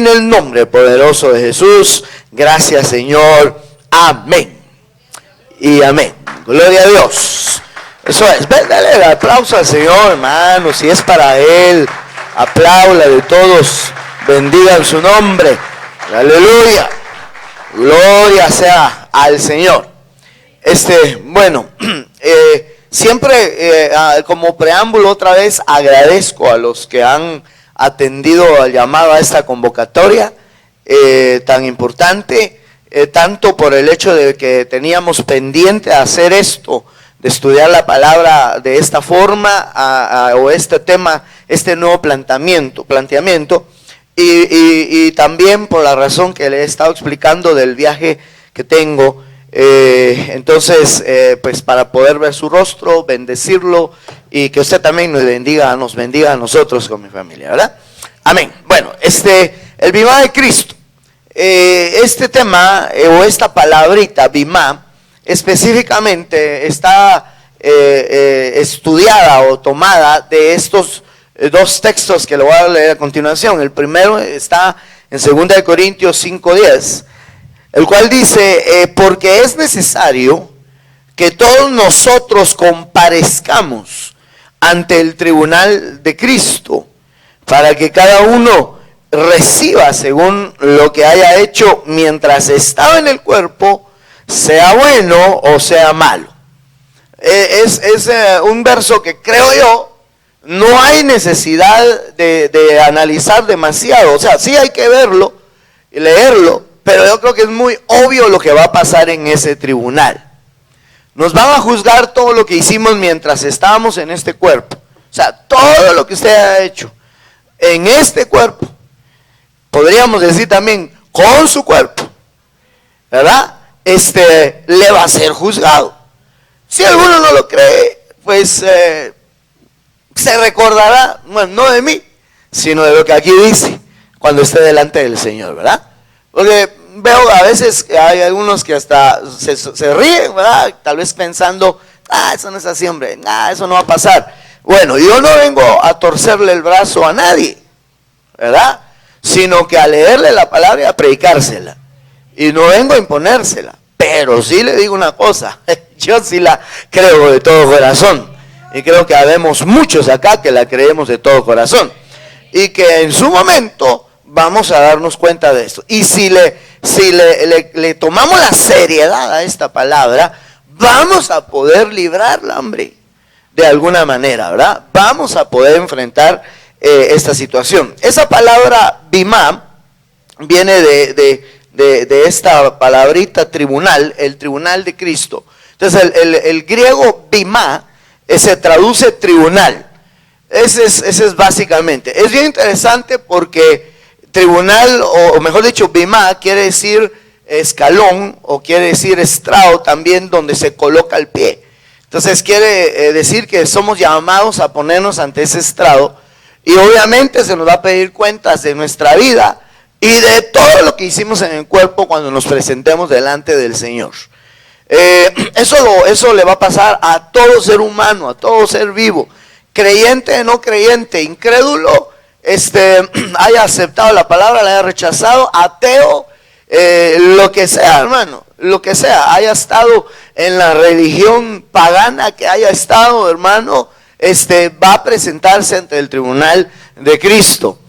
En el nombre poderoso de Jesús, gracias Señor, amén y amén. Gloria a Dios. Eso es, ven, dale el aplauso al Señor, hermano, si es para Él, apláudale de todos, bendigan su nombre, aleluya, gloria sea al Señor. Bueno, siempre como preámbulo otra vez agradezco a los que han atendido al llamado a esta convocatoria tan importante, tanto por el hecho de que teníamos pendiente hacer esto, de estudiar la palabra de esta forma, o este tema, este nuevo planteamiento, y también por la razón que le he estado explicando del viaje que tengo, entonces pues para poder ver su rostro, bendecirlo, y que usted también nos bendiga a nosotros con mi familia, ¿verdad? Amén. Bueno, el Bimá de Cristo, este tema, o esta palabrita, Bimá, específicamente está estudiada o tomada de estos dos textos que le voy a leer a continuación. El primero está en 2 Corintios 5:10, el cual dice, porque es necesario que todos nosotros comparezcamos ante el tribunal de Cristo, para que cada uno reciba según lo que haya hecho mientras estaba en el cuerpo, sea bueno o sea malo. Es un verso que creo yo no hay necesidad de analizar demasiado. O sea, sí hay que verlo y leerlo, pero yo creo que es muy obvio lo que va a pasar en ese tribunal. Nos van a juzgar todo lo que hicimos mientras estábamos en este cuerpo. O sea, todo lo que usted ha hecho en este cuerpo, podríamos decir también con su cuerpo, ¿verdad? Le va a ser juzgado. Si alguno no lo cree, pues se recordará, bueno, no de mí, sino de lo que aquí dice, cuando esté delante del Señor, ¿verdad? Porque veo a veces que hay algunos que hasta se ríen, ¿verdad? Tal vez pensando, eso no es así, hombre, eso no va a pasar. Bueno, yo no vengo a torcerle el brazo a nadie, ¿verdad? Sino que a leerle la palabra y a predicársela. Y no vengo a imponérsela, pero sí le digo una cosa, yo sí la creo de todo corazón, y creo que habemos muchos acá que la creemos de todo corazón, y que en su momento vamos a darnos cuenta de esto. Y si le tomamos la seriedad a esta palabra, vamos a poder librarla, hombre, de alguna manera, ¿verdad? Vamos a poder enfrentar esta situación. Esa palabra bimá viene de esta palabrita tribunal, el tribunal de Cristo. Entonces el griego bimá se traduce tribunal. Ese es básicamente. Es bien interesante porque tribunal, o mejor dicho, bimá quiere decir escalón, o quiere decir estrado también, donde se coloca el pie. Entonces quiere decir que somos llamados a ponernos ante ese estrado, y obviamente se nos va a pedir cuentas de nuestra vida y de todo lo que hicimos en el cuerpo cuando nos presentemos delante del Señor. Eso le va a pasar a todo ser humano, a todo ser vivo, creyente, no creyente, incrédulo, haya aceptado la palabra, la haya rechazado, ateo, lo que sea, hermano, lo que sea, haya estado en la religión pagana que haya estado, hermano, va a presentarse ante el tribunal de Cristo.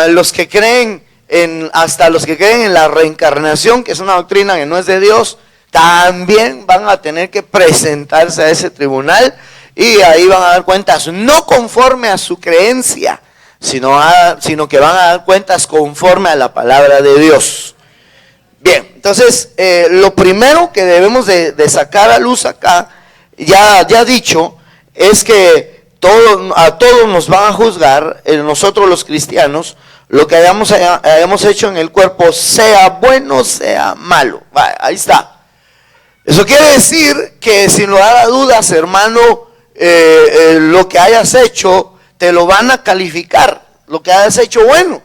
Los que creen hasta los que creen en la reencarnación, que es una doctrina que no es de Dios, también van a tener que presentarse a ese tribunal, y ahí van a dar cuentas no conforme a su creencia, sino que van a dar cuentas conforme a la palabra de Dios. Bien, entonces lo primero que debemos de sacar a luz acá, ya dicho, es que a todos nos van a juzgar, nosotros los cristianos, lo que hayamos hecho en el cuerpo, sea bueno, sea malo. Ahí está. Eso quiere decir que sin lugar a dudas, hermano, lo que hayas hecho, te lo van a calificar, lo que hayas hecho bueno.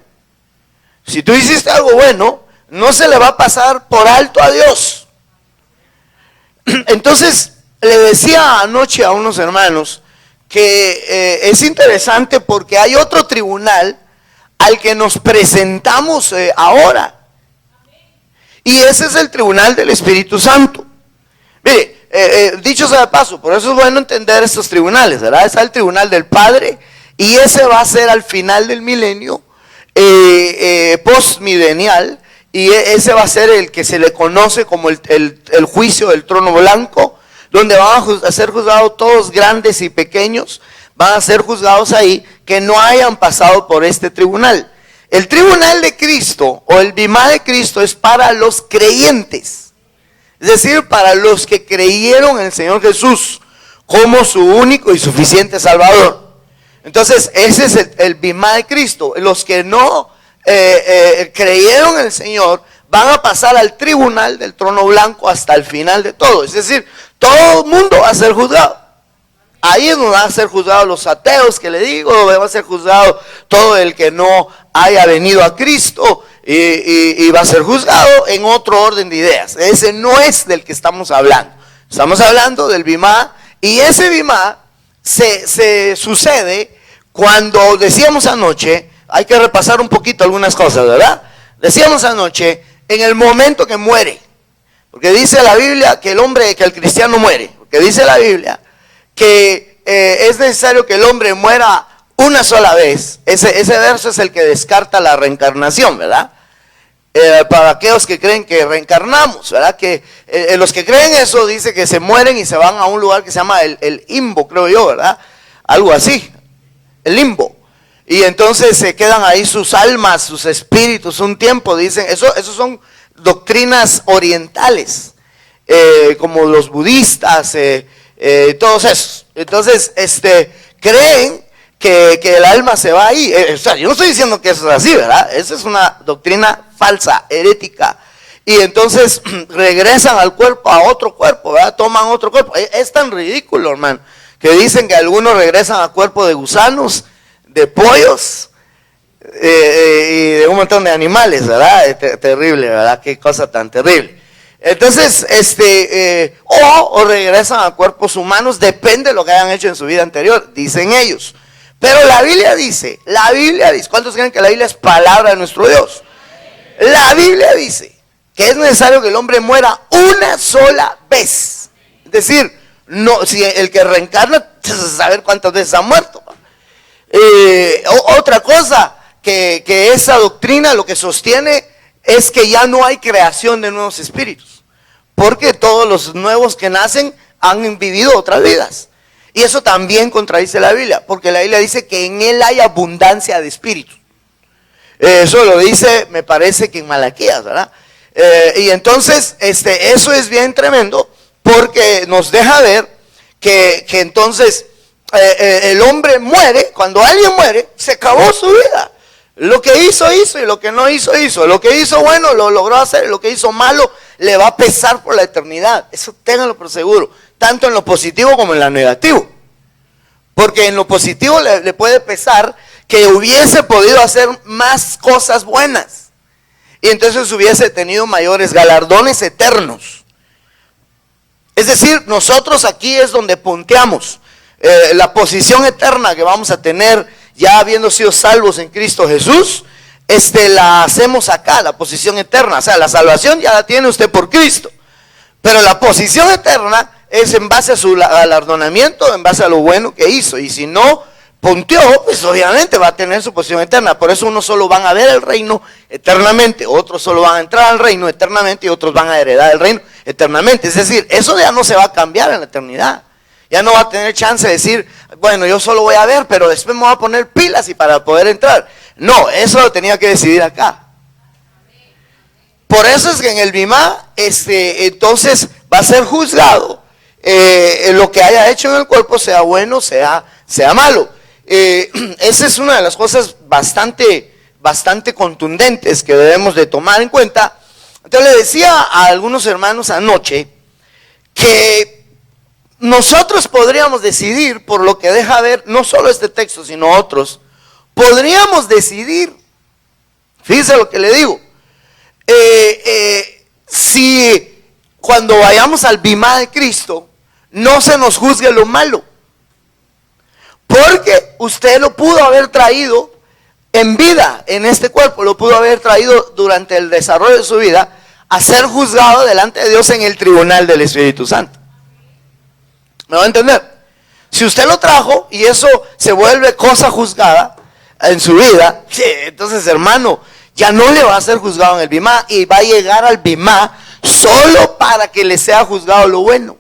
Si tú hiciste algo bueno, no se le va a pasar por alto a Dios. Entonces, le decía anoche a unos hermanos que es interesante porque hay otro tribunal al que nos presentamos ahora. Y ese es el tribunal del Espíritu Santo. Mire, dicho sea de paso, por eso es bueno entender estos tribunales, ¿verdad? Está el tribunal del Padre, y ese va a ser al final del milenio, postmilenial, y ese va a ser el que se le conoce como el juicio del trono blanco, donde van a ser juzgados todos, grandes y pequeños, van a ser juzgados ahí, que no hayan pasado por este tribunal. El tribunal de Cristo o el bimá de Cristo es para los creyentes, es decir, para los que creyeron en el Señor Jesús como su único y suficiente Salvador. Entonces ese es el bimá de Cristo. Los que no creyeron en el Señor van a pasar al tribunal del trono blanco hasta el final de todo. Es decir, todo el mundo va a ser juzgado. Ahí es donde van a ser juzgados los ateos que le digo, va a ser juzgado todo el que no haya venido a Cristo y va a ser juzgado en otro orden de ideas. Ese no es del que estamos hablando. Estamos hablando del bimá, y ese bimá se sucede cuando decíamos anoche, hay que repasar un poquito algunas cosas, ¿verdad? Decíamos anoche, en el momento que muere, porque dice la Biblia que el cristiano muere, porque dice la Biblia que es necesario que el hombre muera una sola vez. Ese verso es el que descarta la reencarnación, ¿verdad? Para aquellos que creen que reencarnamos, ¿verdad? Que los que creen eso dice que se mueren y se van a un lugar que se llama el limbo, creo yo, ¿verdad? Algo así, el limbo. Y entonces se quedan ahí sus almas, sus espíritus, un tiempo, dicen. Eso son doctrinas orientales, como los budistas, todos esos. Entonces, creen que el alma se va ahí. O sea, yo no estoy diciendo que eso es así, ¿verdad? Esa es una doctrina falsa, herética. Y entonces regresan al cuerpo, a otro cuerpo, ¿verdad? Toman otro cuerpo. Es tan ridículo, hermano, que dicen que algunos regresan a cuerpo de gusanos, de pollos, y de un montón de animales, ¿verdad? Terrible, ¿verdad? Qué cosa tan terrible. Entonces, o regresan a cuerpos humanos, depende de lo que hayan hecho en su vida anterior, dicen ellos. Pero la Biblia dice, ¿cuántos creen que la Biblia es palabra de nuestro Dios? La Biblia dice que es necesario que el hombre muera una sola vez. Es decir, no, si el que reencarna, saber cuántas veces ha muerto. Otra cosa, que esa doctrina lo que sostiene es que ya no hay creación de nuevos espíritus, porque todos los nuevos que nacen han vivido otras vidas. Y eso también contradice la Biblia, porque la Biblia dice que en él hay abundancia de espíritus. Eso lo dice, me parece que en Malaquías, ¿verdad? Y entonces, eso es bien tremendo, porque nos deja ver que entonces el hombre muere. Cuando alguien muere, se acabó su vida. Lo que hizo, hizo, y lo que no hizo, hizo. Lo que hizo bueno, lo logró hacer, y lo que hizo malo, le va a pesar por la eternidad. Eso ténganlo por seguro, tanto en lo positivo como en lo negativo. Porque en lo positivo le puede pesar que hubiese podido hacer más cosas buenas, y entonces hubiese tenido mayores galardones eternos. Es decir, nosotros aquí es donde punteamos la posición eterna que vamos a tener ya habiendo sido salvos en Cristo Jesús. La hacemos acá, la posición eterna. O sea, la salvación ya la tiene usted por Cristo, pero la posición eterna es en base a su galardonamiento, en base a lo bueno que hizo. Y si no punteó, pues obviamente va a tener su posición eterna. Por eso unos solo van a ver el reino eternamente, otros solo van a entrar al reino eternamente, y otros van a heredar el reino eternamente. Es decir, eso ya no se va a cambiar en la eternidad. Ya no va a tener chance de decir, bueno, yo solo voy a ver, pero después me voy a poner pilas y para poder entrar. No, eso lo tenía que decidir acá. Por eso es que en el bimá, entonces va a ser juzgado lo que haya hecho en el cuerpo, sea bueno, sea malo. Esa es una de las cosas bastante contundentes que debemos de tomar en cuenta. Entonces le decía a algunos hermanos anoche que nosotros podríamos decidir, por lo que deja ver no solo este texto sino otros, podríamos decidir, fíjese lo que le digo, si cuando vayamos al bimá de Cristo no se nos juzgue lo malo, porque usted lo pudo haber traído en vida, en este cuerpo, lo pudo haber traído durante el desarrollo de su vida a ser juzgado delante de Dios en el tribunal del Espíritu Santo. ¿Me va a entender? Si usted lo trajo y eso se vuelve cosa juzgada en su vida, entonces, hermano, ya no le va a ser juzgado en el Bimá y va a llegar al Bimá solo para que le sea juzgado lo bueno.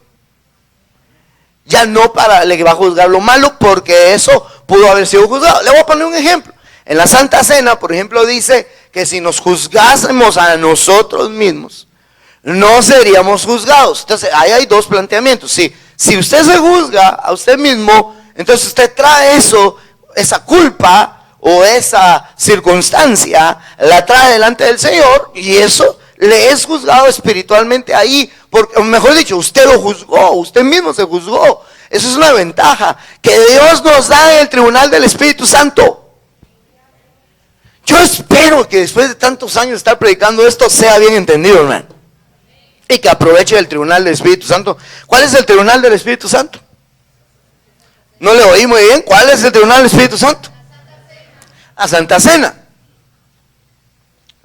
Ya no para le va a juzgar lo malo, porque eso pudo haber sido juzgado. Le voy a poner un ejemplo. En la Santa Cena, por ejemplo, dice que si nos juzgásemos a nosotros mismos, no seríamos juzgados. Entonces, ahí hay dos planteamientos. Si usted se juzga a usted mismo, entonces usted trae esa culpa o esa circunstancia, la trae delante del Señor, y eso le es juzgado espiritualmente ahí, porque, mejor dicho, usted lo juzgó, usted mismo se juzgó. Eso es una ventaja que Dios nos da en el tribunal del Espíritu Santo. Yo espero que después de tantos años de estar predicando esto sea bien entendido, hermano, y que aproveche el tribunal del Espíritu Santo. ¿Cuál es el tribunal del Espíritu Santo? No le oí muy bien. ¿Cuál es el tribunal del Espíritu Santo? La Santa Cena.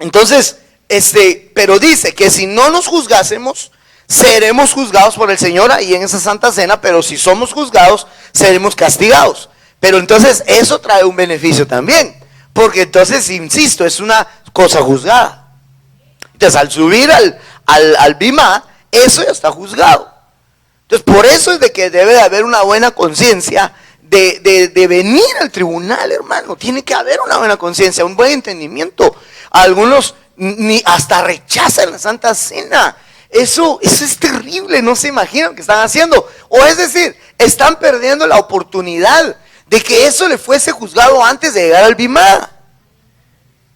Entonces, pero dice que si no nos juzgásemos, seremos juzgados por el Señor ahí en esa Santa Cena, pero si somos juzgados, seremos castigados. Pero entonces eso trae un beneficio también, porque entonces, insisto, es una cosa juzgada. Entonces, al subir al Bimá, eso ya está juzgado. Entonces, por eso es de que debe de haber una buena conciencia de venir al tribunal, hermano. Tiene que haber una buena conciencia, un buen entendimiento. Algunos ni hasta rechazan la Santa Cena. Eso es terrible, no se imaginan que están haciendo. O es decir, están perdiendo la oportunidad de que eso le fuese juzgado antes de llegar al Bimá.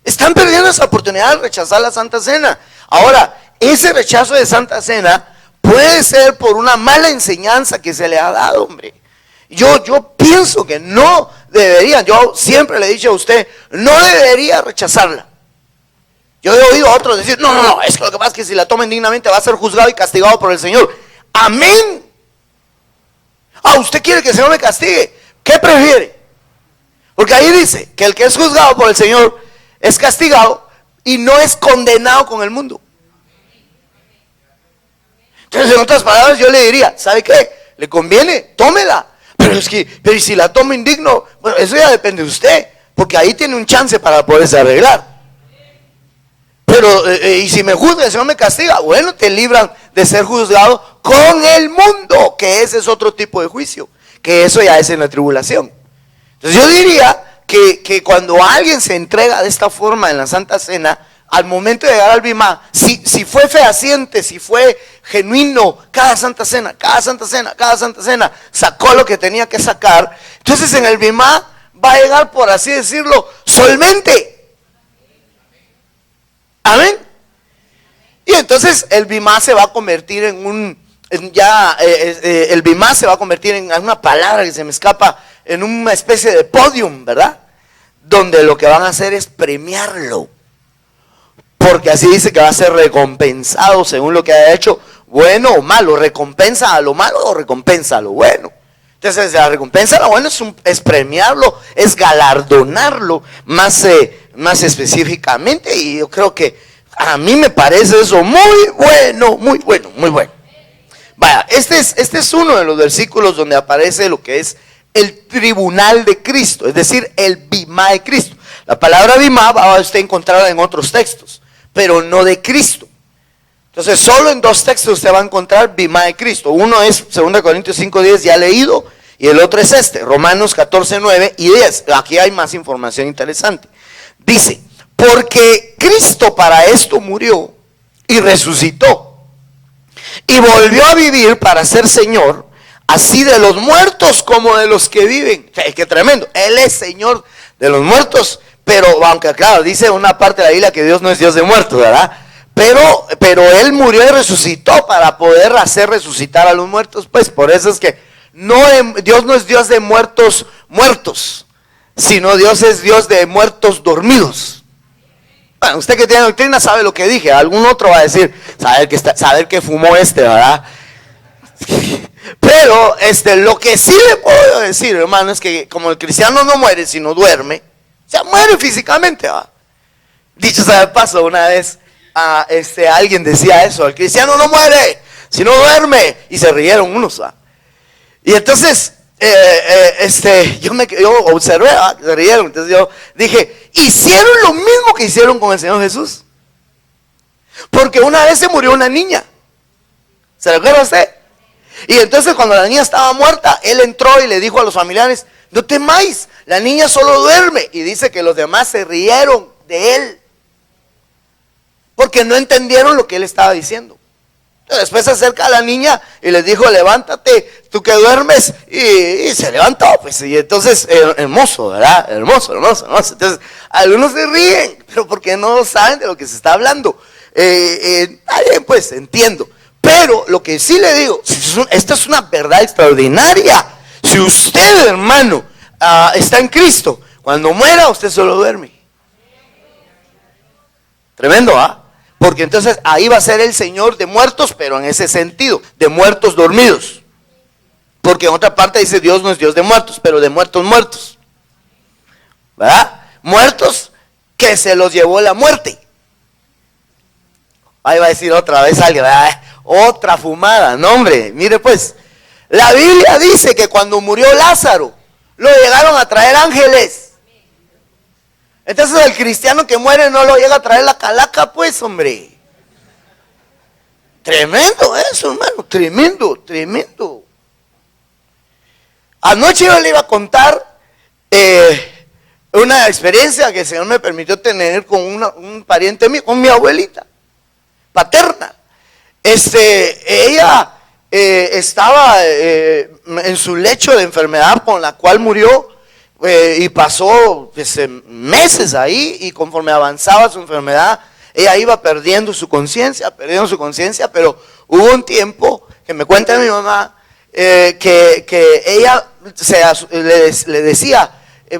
Están perdiendo esa oportunidad de rechazar la Santa Cena. Ahora, ese rechazo de Santa Cena puede ser por una mala enseñanza que se le ha dado, hombre. Yo pienso que no deberían. Yo siempre le he dicho a usted, no debería rechazarla. Yo he oído a otros decir, no, es que lo que pasa es que si la toma indignamente va a ser juzgado y castigado por el Señor. Amén. ¿Usted quiere que el Señor me castigue? ¿Qué prefiere? Porque ahí dice que el que es juzgado por el Señor es castigado y no es condenado con el mundo. Entonces, en otras palabras, yo le diría, ¿sabe qué? ¿Le conviene? Tómela. Pero ¿y si la toma indigno? Bueno, eso ya depende de usted, porque ahí tiene un chance para poderse arreglar. Pero, y si me juzga, el Señor me castiga, bueno, te libran de ser juzgado con el mundo, que ese es otro tipo de juicio, que eso ya es en la tribulación. Entonces yo diría que cuando alguien se entrega de esta forma en la Santa Cena, al momento de llegar al Bimá, si fue fehaciente, si fue genuino, cada Santa Cena, sacó lo que tenía que sacar, entonces en el Bimá va a llegar, por así decirlo, solvente. Amén. Y entonces el Bimá se va a convertir el Bimá se va a convertir en una palabra que se me escapa, en una especie de podium, ¿verdad? Donde lo que van a hacer es premiarlo. Porque así dice que va a ser recompensado según lo que haya hecho, bueno o malo. ¿Recompensa a lo malo o recompensa a lo bueno? Entonces la recompensa a lo bueno es premiarlo, es galardonarlo más específicamente. Y yo creo que a mí me parece eso muy bueno. Vaya, este es uno de los versículos donde aparece lo que es el tribunal de Cristo, es decir, el Bimá de Cristo. La palabra Bimá va a usted encontrarla en otros textos, pero no de Cristo. Entonces, solo en dos textos usted va a encontrar Bimá de Cristo. Uno es 2 Corintios 5:10, ya leído, y el otro es Romanos 14:9 y 10. Aquí hay más información interesante. Dice, porque Cristo para esto murió y resucitó, y volvió a vivir para ser Señor, así de los muertos como de los que viven. ¡Qué tremendo! Él es Señor de los muertos, pero aunque claro, dice una parte de la Biblia que Dios no es Dios de muertos, ¿verdad? Pero Él murió y resucitó para poder hacer resucitar a los muertos. Pues por eso es que Dios no es Dios de muertos, sino Dios es Dios de muertos dormidos. Bueno, usted que tiene doctrina sabe lo que dije. Algún otro va a decir, saber que fumó ¿verdad? Pero lo que sí le puedo decir, hermano, es que como el cristiano no muere sino duerme, sea, muere físicamente, ¿va? Dicho sea de paso, una vez alguien decía eso: el cristiano no muere, sino duerme. Y se rieron unos, ¿va? Y entonces yo observé, ¿va?, que se rieron. Entonces yo dije: hicieron lo mismo que hicieron con el Señor Jesús. Porque una vez se murió una niña, ¿se recuerda usted? Y entonces cuando la niña estaba muerta, él entró y le dijo a los familiares: no temáis, la niña solo duerme. Y dice que los demás se rieron de él, porque no entendieron lo que él estaba diciendo. Después se acerca a la niña y les dijo: levántate, tú que duermes. Y se levantó, pues. Y entonces, hermoso, ¿verdad? Hermoso. Entonces, algunos se ríen, pero porque no saben de lo que se está hablando. Está bien, pues, entiendo. Pero lo que sí le digo, esta es una verdad extraordinaria. Si usted, hermano, está en Cristo, cuando muera usted solo duerme. Tremendo, ¿ah? Porque entonces ahí va a ser el Señor de muertos, pero en ese sentido, de muertos dormidos. Porque en otra parte dice: Dios no es Dios de muertos, pero de muertos, ¿verdad? Muertos que se los llevó la muerte. Ahí va a decir otra vez alguien: otra fumada. No, hombre, mire pues, la Biblia dice que cuando murió Lázaro, lo llegaron a traer ángeles. Entonces el cristiano que muere no lo llega a traer la calaca, pues, hombre. Tremendo eso, hermano, tremendo. Anoche yo le iba a contar una experiencia que el Señor me permitió tener con un pariente mío, con mi abuelita paterna. Ella estaba en su lecho de enfermedad, con la cual murió. Y pasó, pues, meses ahí, y conforme avanzaba su enfermedad, ella iba perdiendo su conciencia, pero hubo un tiempo, que me cuenta mi mamá, que ella le decía,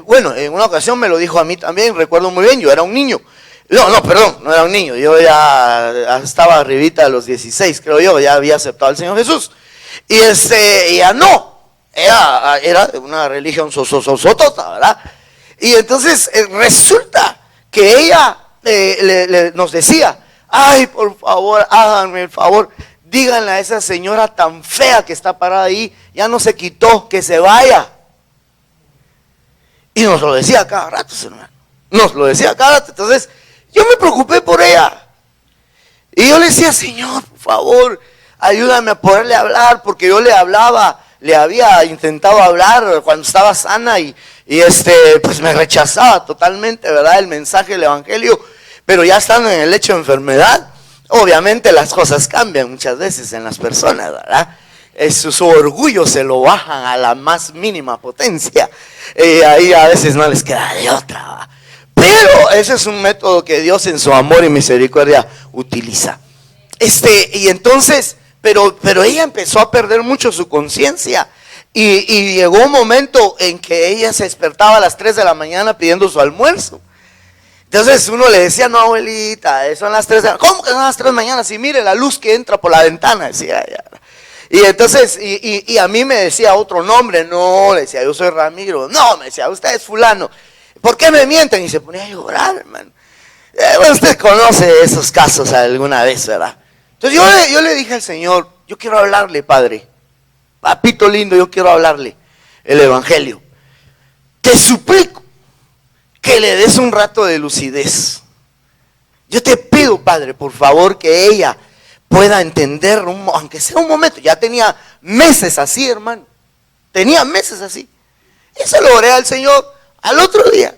bueno, en una ocasión me lo dijo a mí también, recuerdo muy bien, yo era un niño. No era un niño, yo ya estaba arribita de los 16, creo yo, ya había aceptado al Señor Jesús. Y ella no. Era de una religión sosotota, ¿verdad? Y entonces resulta que ella nos decía: ay, por favor, háganme el favor, díganle a esa señora tan fea que está parada ahí, ya no se quitó, que se vaya. Y nos lo decía cada rato, hermano. Entonces yo me preocupé por ella. Y yo le decía: Señor, por favor, ayúdame a poderle hablar, porque yo le había intentado hablar cuando estaba sana y pues me rechazaba totalmente, ¿verdad?, el mensaje del evangelio. Pero ya estando en el lecho de enfermedad, obviamente las cosas cambian muchas veces en las personas, ¿verdad? Su orgullo se lo bajan a la más mínima potencia. Ahí a veces no les queda de otra, ¿verdad? Pero ese es un método que Dios en su amor y misericordia utiliza. Y entonces, pero ella empezó a perder mucho su conciencia. Y llegó un momento en que ella se despertaba a las 3 de la mañana pidiendo su almuerzo. Entonces uno le decía: no, abuelita, son las 3 de la mañana. ¿Cómo que son las 3 de la mañana? Si mire la luz que entra por la ventana, decía ella. Y entonces, y a mí me decía otro nombre. No, le decía: yo soy Ramiro. No, me decía: usted es fulano. ¿Por qué me mienten? Y se ponía a llorar, hermano. Bueno, usted conoce esos casos alguna vez, ¿verdad? Entonces yo le dije al Señor: yo quiero hablarle, Padre. Papito lindo, yo quiero hablarle el evangelio. Te suplico que le des un rato de lucidez. Yo te pido, Padre, por favor, que ella pueda entender, aunque sea un momento. Ya tenía meses así, hermano. Tenía meses así. Y se lo oré al Señor. Al otro día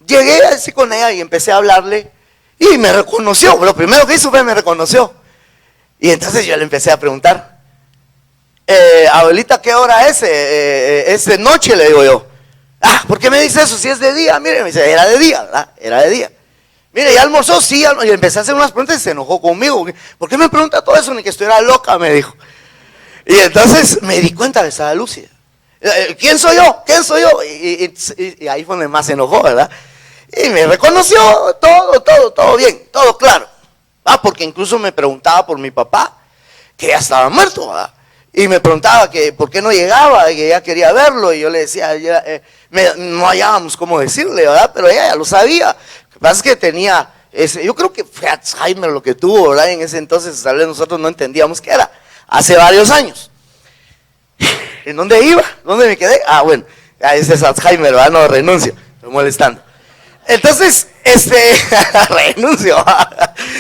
llegué así con ella y empecé a hablarle. Y me reconoció. Lo primero que hizo fue me reconoció. Y entonces yo le empecé a preguntar: abuelita, ¿qué hora es? Es de noche, le digo yo. ¿Por qué me dice eso si es de día? Mire, me dice: era de día, ¿verdad? Era de día. Mire, ¿ya almorzó? Sí. Y empecé a hacer unas preguntas y se enojó conmigo. ¿Por qué me pregunta todo eso? Ni que estuviera loca, me dijo. Y entonces me di cuenta que estaba lúcida. ¿Quién soy yo? Y ahí fue donde más se enojó, ¿verdad? Y me reconoció todo bien, todo claro. Porque incluso me preguntaba por mi papá, que ya estaba muerto, ¿verdad? Y me preguntaba que por qué no llegaba, que ella quería verlo. Y yo le decía: no hallábamos cómo decirle, ¿verdad? Pero ella ya lo sabía. Lo que pasa es que tenía, yo creo que fue Alzheimer lo que tuvo, ¿verdad? En ese entonces tal vez nosotros no entendíamos qué era, hace varios años. ¿En dónde iba? ¿Dónde me quedé? Bueno, ese es Alzheimer, ¿verdad? No, renuncio, estoy molestando. Entonces, renuncio.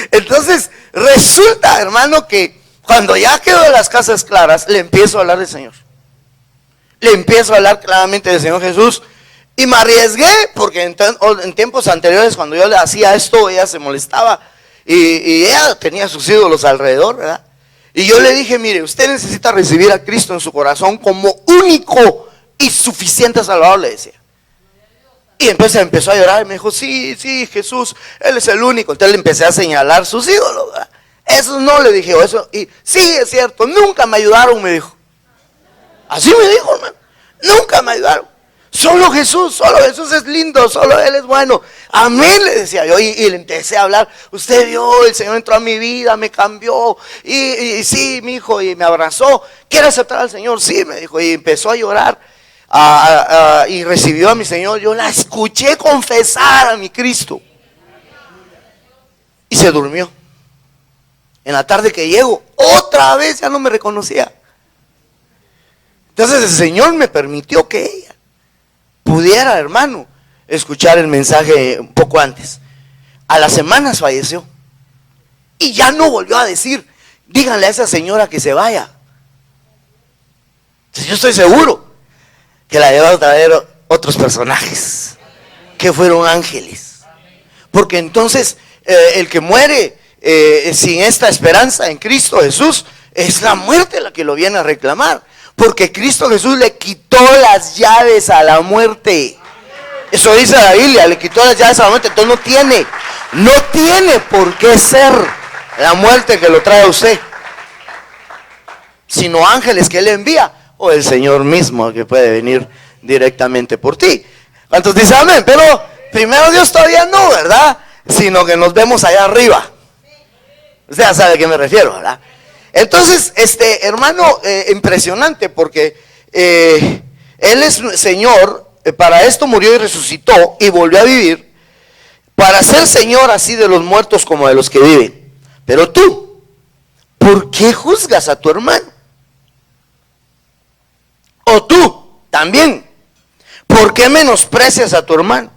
Entonces, resulta, hermano, que cuando ya quedó de las casas claras, le empiezo a hablar del Señor. Le empiezo a hablar claramente del Señor Jesús. Y me arriesgué, porque en tiempos anteriores, cuando yo le hacía esto, ella se molestaba. Y ella tenía sus ídolos alrededor, ¿verdad? Y yo le dije, mire, usted necesita recibir a Cristo en su corazón como único y suficiente Salvador, le decía. Y entonces empezó a llorar y me dijo, sí, Jesús, Él es el único. Entonces le empecé a señalar sus ídolos, ¿verdad? Eso no, le dije, eso. Y sí, es cierto, nunca me ayudaron, me dijo. Así me dijo, hermano, nunca me ayudaron. Solo Jesús es lindo, solo Él es bueno. Amén, le decía yo, y le empecé a hablar. Usted vio, el Señor entró a mi vida, me cambió, y sí, mi hijo, y me abrazó. ¿Quiere aceptar al Señor? Sí, me dijo, y empezó a llorar, y recibió a mi Señor. Yo la escuché confesar a mi Cristo, y se durmió. En la tarde que llego, otra vez ya no me reconocía. Entonces el Señor me permitió que ella pudiera, hermano, escuchar el mensaje un poco antes. A las semanas falleció. Y ya no volvió a decir, díganle a esa señora que se vaya. Entonces yo estoy seguro que la llevaron a traer otros personajes, que fueron ángeles. Porque entonces el que muere sin esta esperanza en Cristo Jesús, es la muerte la que lo viene a reclamar. Porque Cristo Jesús le quitó las llaves a la muerte. Eso dice la Biblia, le quitó las llaves a la muerte. Entonces no tiene por qué ser la muerte que lo trae a usted, sino ángeles que Él envía, o el Señor mismo que puede venir directamente por ti. ¿Cuántos dicen amén? Pero primero Dios todavía no, ¿verdad? Sino que nos vemos allá arriba. Usted ya sabe a qué me refiero, ¿verdad? Entonces, hermano, impresionante, porque Él es Señor, para esto murió y resucitó y volvió a vivir, para ser Señor así de los muertos como de los que viven. Pero tú, ¿por qué juzgas a tu hermano? O tú también, ¿por qué menosprecias a tu hermano?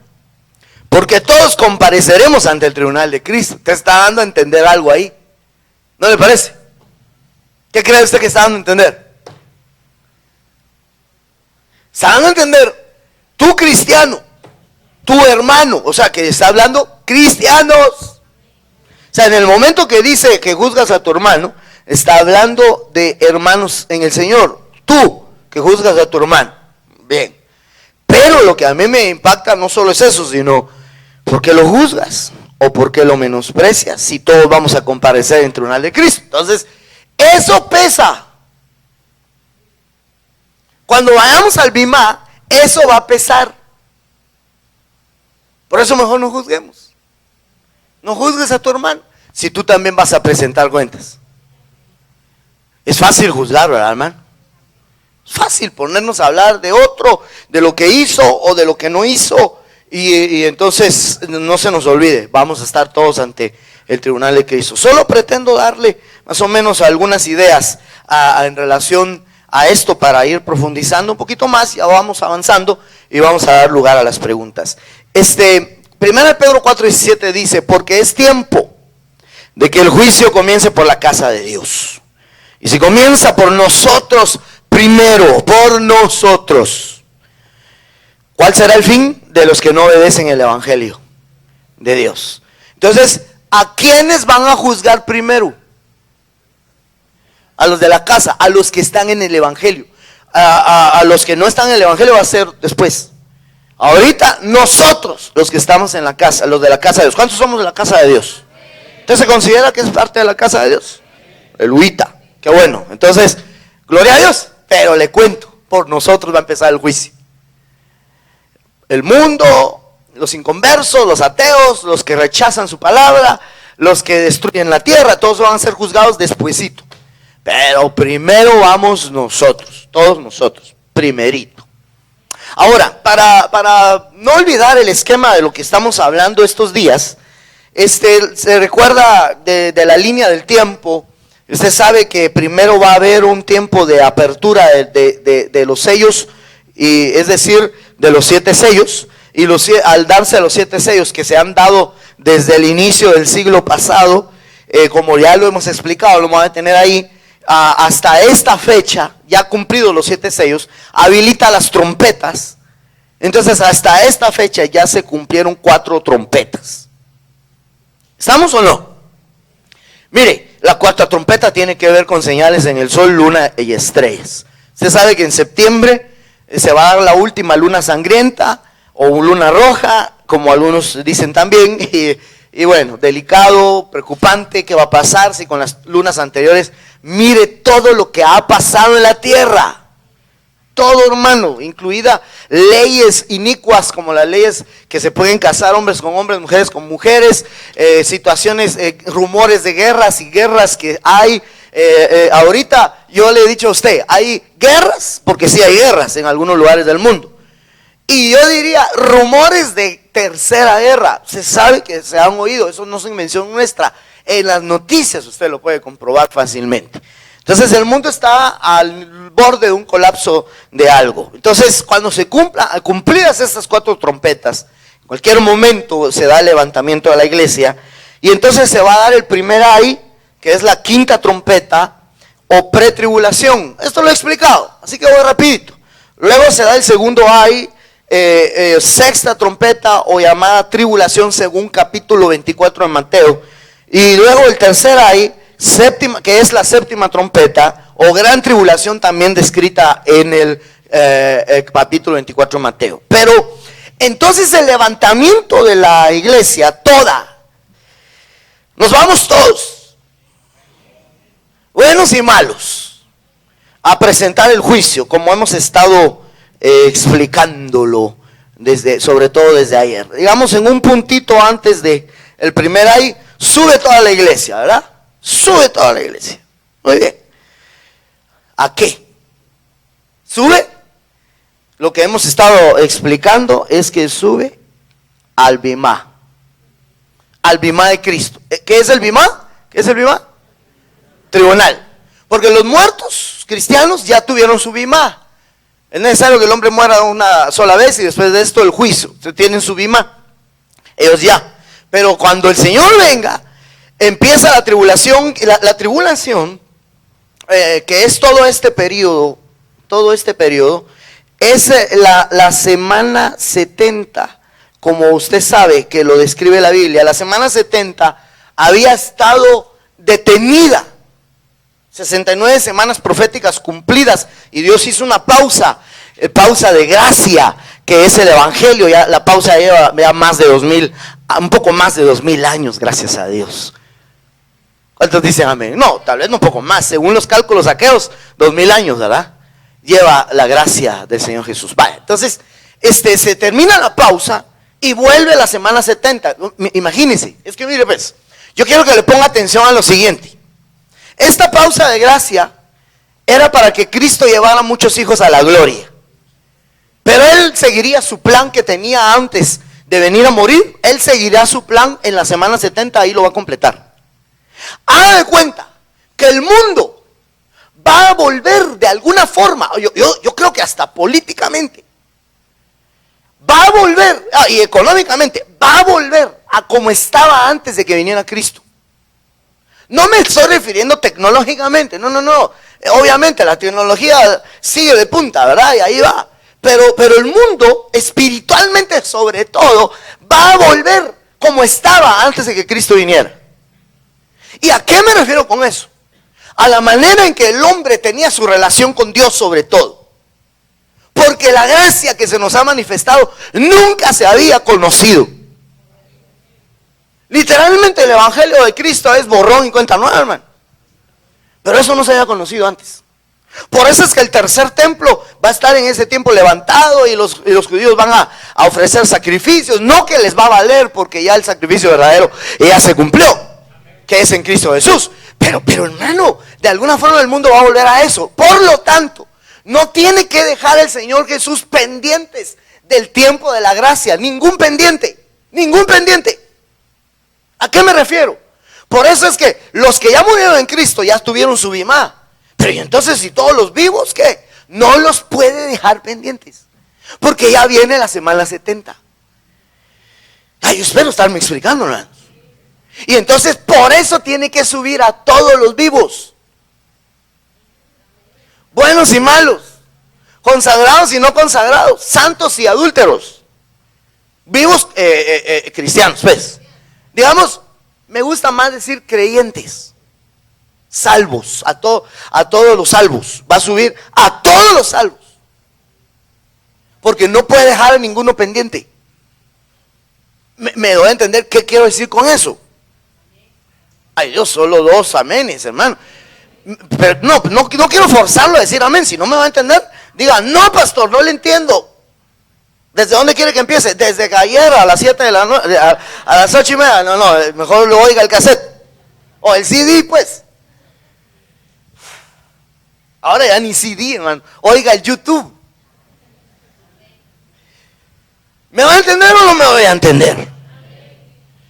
Porque todos compareceremos ante el tribunal de Cristo. Te está dando a entender algo ahí, ¿no le parece? ¿Qué cree usted que está dando a entender? Está dando a entender, tú cristiano, tu hermano, o sea que está hablando cristianos. O sea, en el momento que dice que juzgas a tu hermano, está hablando de hermanos en el Señor. Tú que juzgas a tu hermano, bien. Pero lo que a mí me impacta no solo es eso, sino ¿por qué lo juzgas? ¿O por qué lo menosprecias? Si todos vamos a comparecer en el tribunal de Cristo. Entonces, eso pesa. Cuando vayamos al Bimá, eso va a pesar. Por eso mejor no juzguemos. No juzgues a tu hermano, si tú también vas a presentar cuentas. Es fácil juzgar, ¿verdad, hermano? Es fácil ponernos a hablar de otro, de lo que hizo o de lo que no hizo. Y entonces no se nos olvide, vamos a estar todos ante el tribunal de Cristo. Solo pretendo darle más o menos algunas ideas en relación a esto para ir profundizando un poquito más. Ya vamos avanzando y vamos a dar lugar a las preguntas. 1 Pedro 4:17 dice, porque es tiempo de que el juicio comience por la casa de Dios. Y si comienza por nosotros primero, por nosotros, ¿cuál será el fin? De los que no obedecen el evangelio de Dios. Entonces, ¿a quiénes van a juzgar primero? A los de la casa, a los que están en el evangelio. A los que no están en el evangelio va a ser después. Ahorita nosotros, los que estamos en la casa, los de la casa de Dios. ¿Cuántos somos de la casa de Dios? ¿Usted se considera que es parte de la casa de Dios? El huita, qué bueno. Entonces, gloria a Dios. Pero le cuento, por nosotros va a empezar el juicio. El mundo, los inconversos, los ateos, los que rechazan su palabra, los que destruyen la tierra, todos van a ser juzgados despuesito. Pero primero vamos nosotros, todos nosotros, primerito. Ahora, para no olvidar el esquema de lo que estamos hablando estos días, se recuerda de la línea del tiempo. Usted sabe que primero va a haber un tiempo de apertura de los sellos, y es decir, de los 7 sellos, y al darse los 7 sellos que se han dado desde el inicio del siglo pasado, como ya lo hemos explicado, lo vamos a tener ahí, hasta esta fecha, ya cumplidos los 7 sellos, habilita las trompetas. Entonces hasta esta fecha ya se cumplieron 4 trompetas. ¿Estamos o no? Mire, la 4ª trompeta tiene que ver con señales en el sol, luna y estrellas. Usted sabe que en septiembre se va a dar la última luna sangrienta o luna roja, como algunos dicen también, y bueno, delicado, preocupante, ¿qué va a pasar si con las lunas anteriores? Mire todo lo que ha pasado en la tierra. Todo, hermano, incluida leyes inicuas como las leyes que se pueden casar hombres con hombres, mujeres con mujeres, situaciones, rumores de guerras y guerras que hay. Ahorita yo le he dicho a usted, hay guerras, porque sí hay guerras en algunos lugares del mundo. Y yo diría, rumores de tercera guerra, se sabe que se han oído, eso no es invención nuestra, en las noticias usted lo puede comprobar fácilmente. Entonces el mundo está al borde de un colapso de algo. Entonces cuando se cumplidas estas 4 trompetas, en cualquier momento se da el levantamiento de la iglesia, y entonces se va a dar el primer ay, que es la 5ª trompeta o pretribulación. Esto lo he explicado, así que voy rapidito. Luego se da el segundo ay, 6ª trompeta o llamada tribulación según capítulo 24 de Mateo. Y luego el tercer ay, séptima, que es la 7ª trompeta o gran tribulación, también descrita en el capítulo 24 de Mateo. Pero entonces el levantamiento de la iglesia toda, nos vamos todos, buenos y malos, a presentar el juicio, como hemos estado explicándolo sobre todo desde ayer. Digamos en un puntito antes de el primer ay, sube toda la iglesia, ¿verdad? Sube toda la iglesia. Muy bien. ¿A qué? Sube. Lo que hemos estado explicando es que sube al bimá. Al bimá de Cristo. ¿Qué es el bimá? ¿Qué es el bimá? Tribunal. Porque los muertos cristianos ya tuvieron su bimá. Es necesario que el hombre muera una sola vez y después de esto el juicio. Tienen su bimá. Ellos ya. Pero cuando el Señor venga, empieza la tribulación. La tribulación, que es todo este periodo, es la semana 70, como usted sabe que lo describe la Biblia. La semana 70 había estado detenida. 69 semanas proféticas cumplidas, y Dios hizo una pausa de gracia, que es el evangelio. Ya la pausa lleva ya más de 2000, un poco más de 2000 años, gracias a Dios. ¿Cuántos dicen amén? No, tal vez no un poco más, según los cálculos aquellos, 2000 años, ¿verdad? Lleva la gracia del Señor Jesús. Vale, entonces, se termina la pausa y vuelve la semana 70. Imagínense, es que mire pues, yo quiero que le ponga atención a lo siguiente. Esta pausa de gracia era para que Cristo llevara a muchos hijos a la gloria. Pero Él seguiría su plan que tenía antes de venir a morir. Él seguirá su plan en la semana 70, ahí lo va a completar. Haga de cuenta que el mundo va a volver de alguna forma, yo creo que hasta políticamente, va a volver, y económicamente, va a volver a como estaba antes de que viniera Cristo. No me estoy refiriendo tecnológicamente, no. Obviamente la tecnología sigue de punta, ¿verdad? Y ahí va. Pero el mundo, espiritualmente sobre todo, va a volver como estaba antes de que Cristo viniera. ¿Y a qué me refiero con eso? A la manera en que el hombre tenía su relación con Dios sobre todo. Porque la gracia que se nos ha manifestado nunca se había conocido. Literalmente el evangelio de Cristo es borrón y cuenta nueva, hermano. Pero eso no se había conocido antes. Por eso es que el tercer templo va a estar en ese tiempo levantado, y los judíos van a ofrecer sacrificios. No que les va a valer, porque ya el sacrificio verdadero ya se cumplió, que es en Cristo Jesús. Pero hermano, de alguna forma el mundo va a volver a eso. Por lo tanto, No tiene que dejar el Señor Jesús pendientes del tiempo de la gracia. Ningún pendiente. Ningún pendiente. ¿A qué me refiero? Por eso es que los que ya murieron en Cristo ya tuvieron su bimá. Pero ¿y entonces si todos los vivos qué? No los puede dejar pendientes. Porque ya viene la semana 70. Ay, yo espero estarme explicando, hermanos. Y entonces por eso tiene que subir a todos los vivos. Buenos y malos. Consagrados y no consagrados. Santos y adúlteros. Vivos cristianos, pues. Digamos, me gusta más decir creyentes. Salvos. A todos los salvos. Va a subir a todos los salvos. Porque no puede dejar a ninguno pendiente. Me doy a entender qué quiero decir con eso. Ay Dios, solo 2 amenes, hermano. Pero no quiero forzarlo a decir amén. Si no me va a entender, diga, no pastor, no le entiendo. ¿Desde dónde quiere que empiece? Desde que ayer a las 7 de la noche, a las 8:30. No, mejor lo oiga el cassette. O el CD, pues. Ahora ya ni CD, hermano. Oiga el YouTube. ¿Me va a entender o no me voy a entender?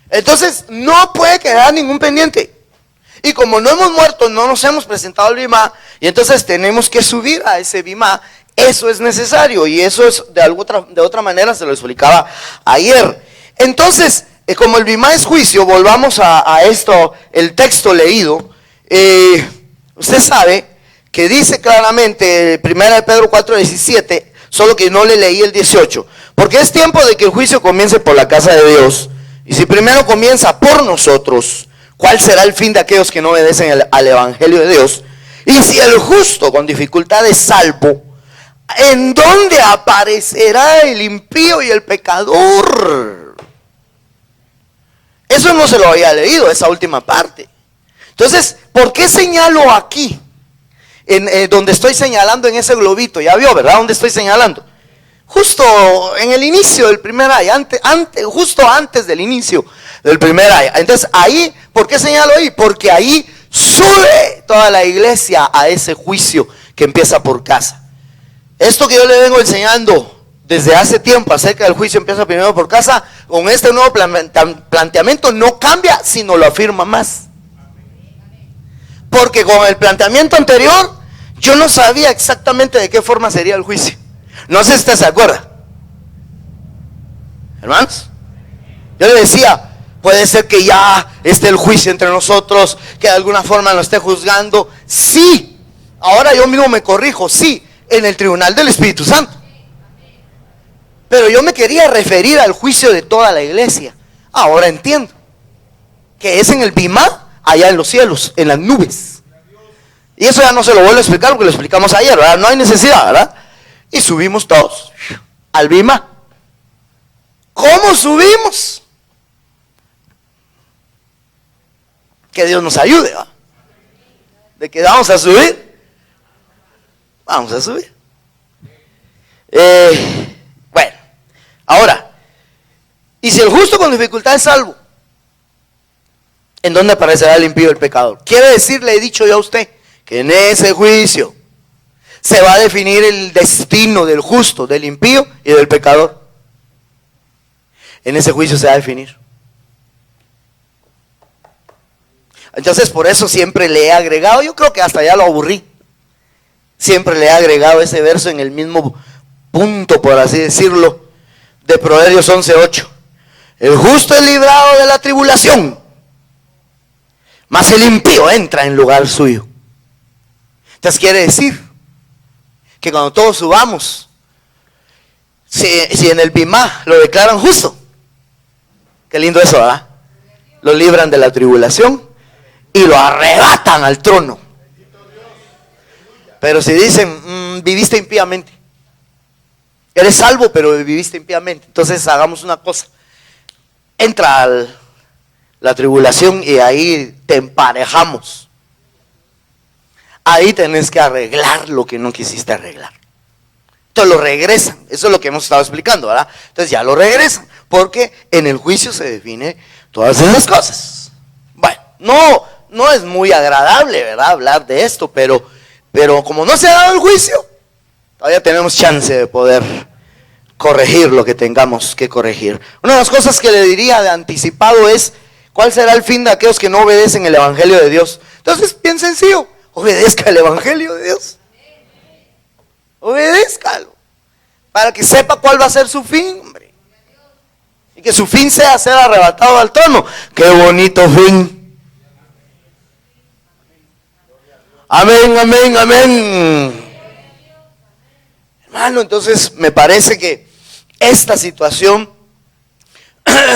Entonces no puede quedar ningún pendiente. Y como no hemos muerto, no nos hemos presentado al bimá, y entonces tenemos que subir a ese bimá. Eso es necesario, y eso es de otra manera se lo explicaba ayer. Entonces, como el bimá es juicio, volvamos a esto, el texto leído. Usted sabe que dice claramente 1 Pedro 4:17, solo que no le leí el 18. Porque es tiempo de que el juicio comience por la casa de Dios. Y si primero comienza por nosotros, ¿cuál será el fin de aquellos que no obedecen al evangelio de Dios? Y si el justo con dificultad es salvo, ¿en dónde aparecerá el impío y el pecador? Eso no se lo había leído, esa última parte. Entonces, ¿por qué señalo aquí? Donde estoy señalando en ese globito, ya vio, ¿verdad? ¿Dónde estoy señalando? Justo en el inicio del primer aya, justo antes del inicio del primer aya. Entonces ahí, ¿por qué señalo ahí? Porque ahí sube toda la iglesia a ese juicio que empieza por casa. Esto que yo le vengo enseñando desde hace tiempo acerca del juicio empieza primero por casa, con este nuevo planteamiento no cambia, sino lo afirma más. Porque con el planteamiento anterior yo no sabía exactamente de qué forma sería el juicio. No sé si usted se acuerda, hermanos. Yo le decía, puede ser que ya esté el juicio entre nosotros, que de alguna forma nos esté juzgando. Sí, ahora yo mismo me corrijo, sí, en el tribunal del Espíritu Santo. Pero yo me quería referir al juicio de toda la iglesia. Ahora entiendo que es en el bimá, allá en los cielos, en las nubes. Y eso ya no se lo vuelvo a explicar porque lo explicamos ayer, ¿verdad? No hay necesidad, ¿verdad? Y subimos todos al bimá. ¿Cómo subimos? Que Dios nos ayude, ¿va? ¿De que vamos a subir? Vamos a subir. Bueno, ahora, y si el justo con dificultad es salvo, ¿en dónde aparecerá el impío y el pecador? Quiere decir, le he dicho yo a usted, que en ese juicio se va a definir el destino del justo, del impío y del pecador. En ese juicio se va a definir. Entonces por eso siempre le he agregado, yo creo que hasta ya lo aburrí, siempre le he agregado ese verso en el mismo punto, por así decirlo, de Proverbios 11:8. El justo es librado de la tribulación, mas el impío entra en lugar suyo. Entonces quiere decir que cuando todos subamos, si en el bimá lo declaran justo, qué lindo eso, ¿verdad? Lo libran de la tribulación y lo arrebatan al trono. Pero si dicen, viviste impíamente, eres salvo pero viviste impíamente, entonces hagamos una cosa, entra a la tribulación y ahí te emparejamos. Ahí tenés que arreglar lo que no quisiste arreglar. Entonces lo regresan. Eso es lo que hemos estado explicando, ¿verdad? Entonces ya lo regresan, porque en el juicio se define todas esas cosas. Bueno, no es muy agradable, ¿verdad? Hablar de esto, pero como no se ha dado el juicio, todavía tenemos chance de poder corregir lo que tengamos que corregir. Una de las cosas que le diría de anticipado es: ¿cuál será el fin de aquellos que no obedecen el Evangelio de Dios? Entonces, bien sencillo, obedezca el Evangelio de Dios. Obedézcalo, para que sepa cuál va a ser su fin, hombre. Y que su fin sea ser arrebatado al trono. ¡Qué bonito fin! Amén, amén, amén. Hermano, entonces me parece que esta situación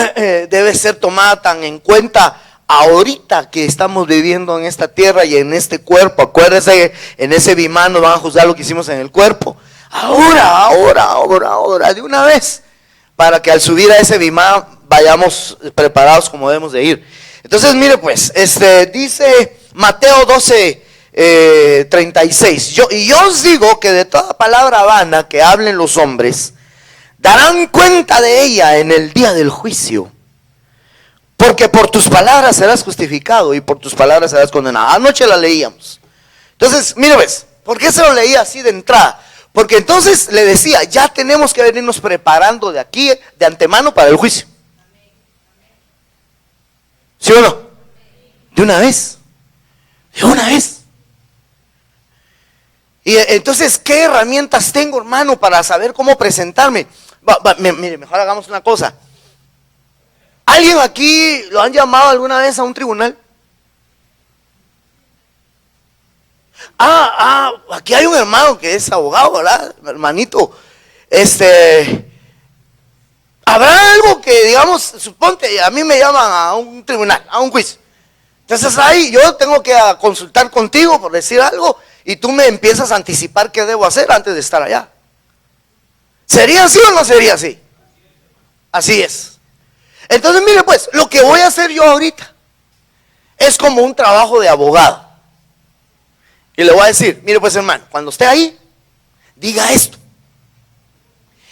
debe ser tomada tan en cuenta ahorita que estamos viviendo en esta tierra y en este cuerpo. Acuérdense, en ese bimán nos van a juzgar lo que hicimos en el cuerpo. Ahora, de una vez, para que al subir a ese bimán vayamos preparados como debemos de ir. Entonces, mire pues, dice Mateo 12:36. Yo os digo que de toda palabra vana que hablen los hombres, darán cuenta de ella en el día del juicio. Porque por tus palabras serás justificado y por tus palabras serás condenado. Anoche la leíamos. Entonces, mire pues, ¿por qué se lo leía así de entrada? Porque entonces le decía, ya tenemos que venirnos preparando de aquí, de antemano, para el juicio. ¿Sí o no? De una vez. De una vez. Y entonces, ¿qué herramientas tengo, hermano, para saber cómo presentarme? Mire, mejor hagamos una cosa. ¿Alguien aquí lo han llamado alguna vez a un tribunal? Aquí hay un hermano que es abogado, ¿verdad? Hermanito. ¿Habrá algo que, digamos, suponte, a mí me llaman a un tribunal, a un juicio? Entonces ahí yo tengo que consultar contigo por decir algo y tú me empiezas a anticipar qué debo hacer antes de estar allá. ¿Sería así o no sería así? Así es. Entonces, mire pues, lo que voy a hacer yo ahorita es como un trabajo de abogado. Y le voy a decir, mire pues, hermano, cuando esté ahí, diga esto.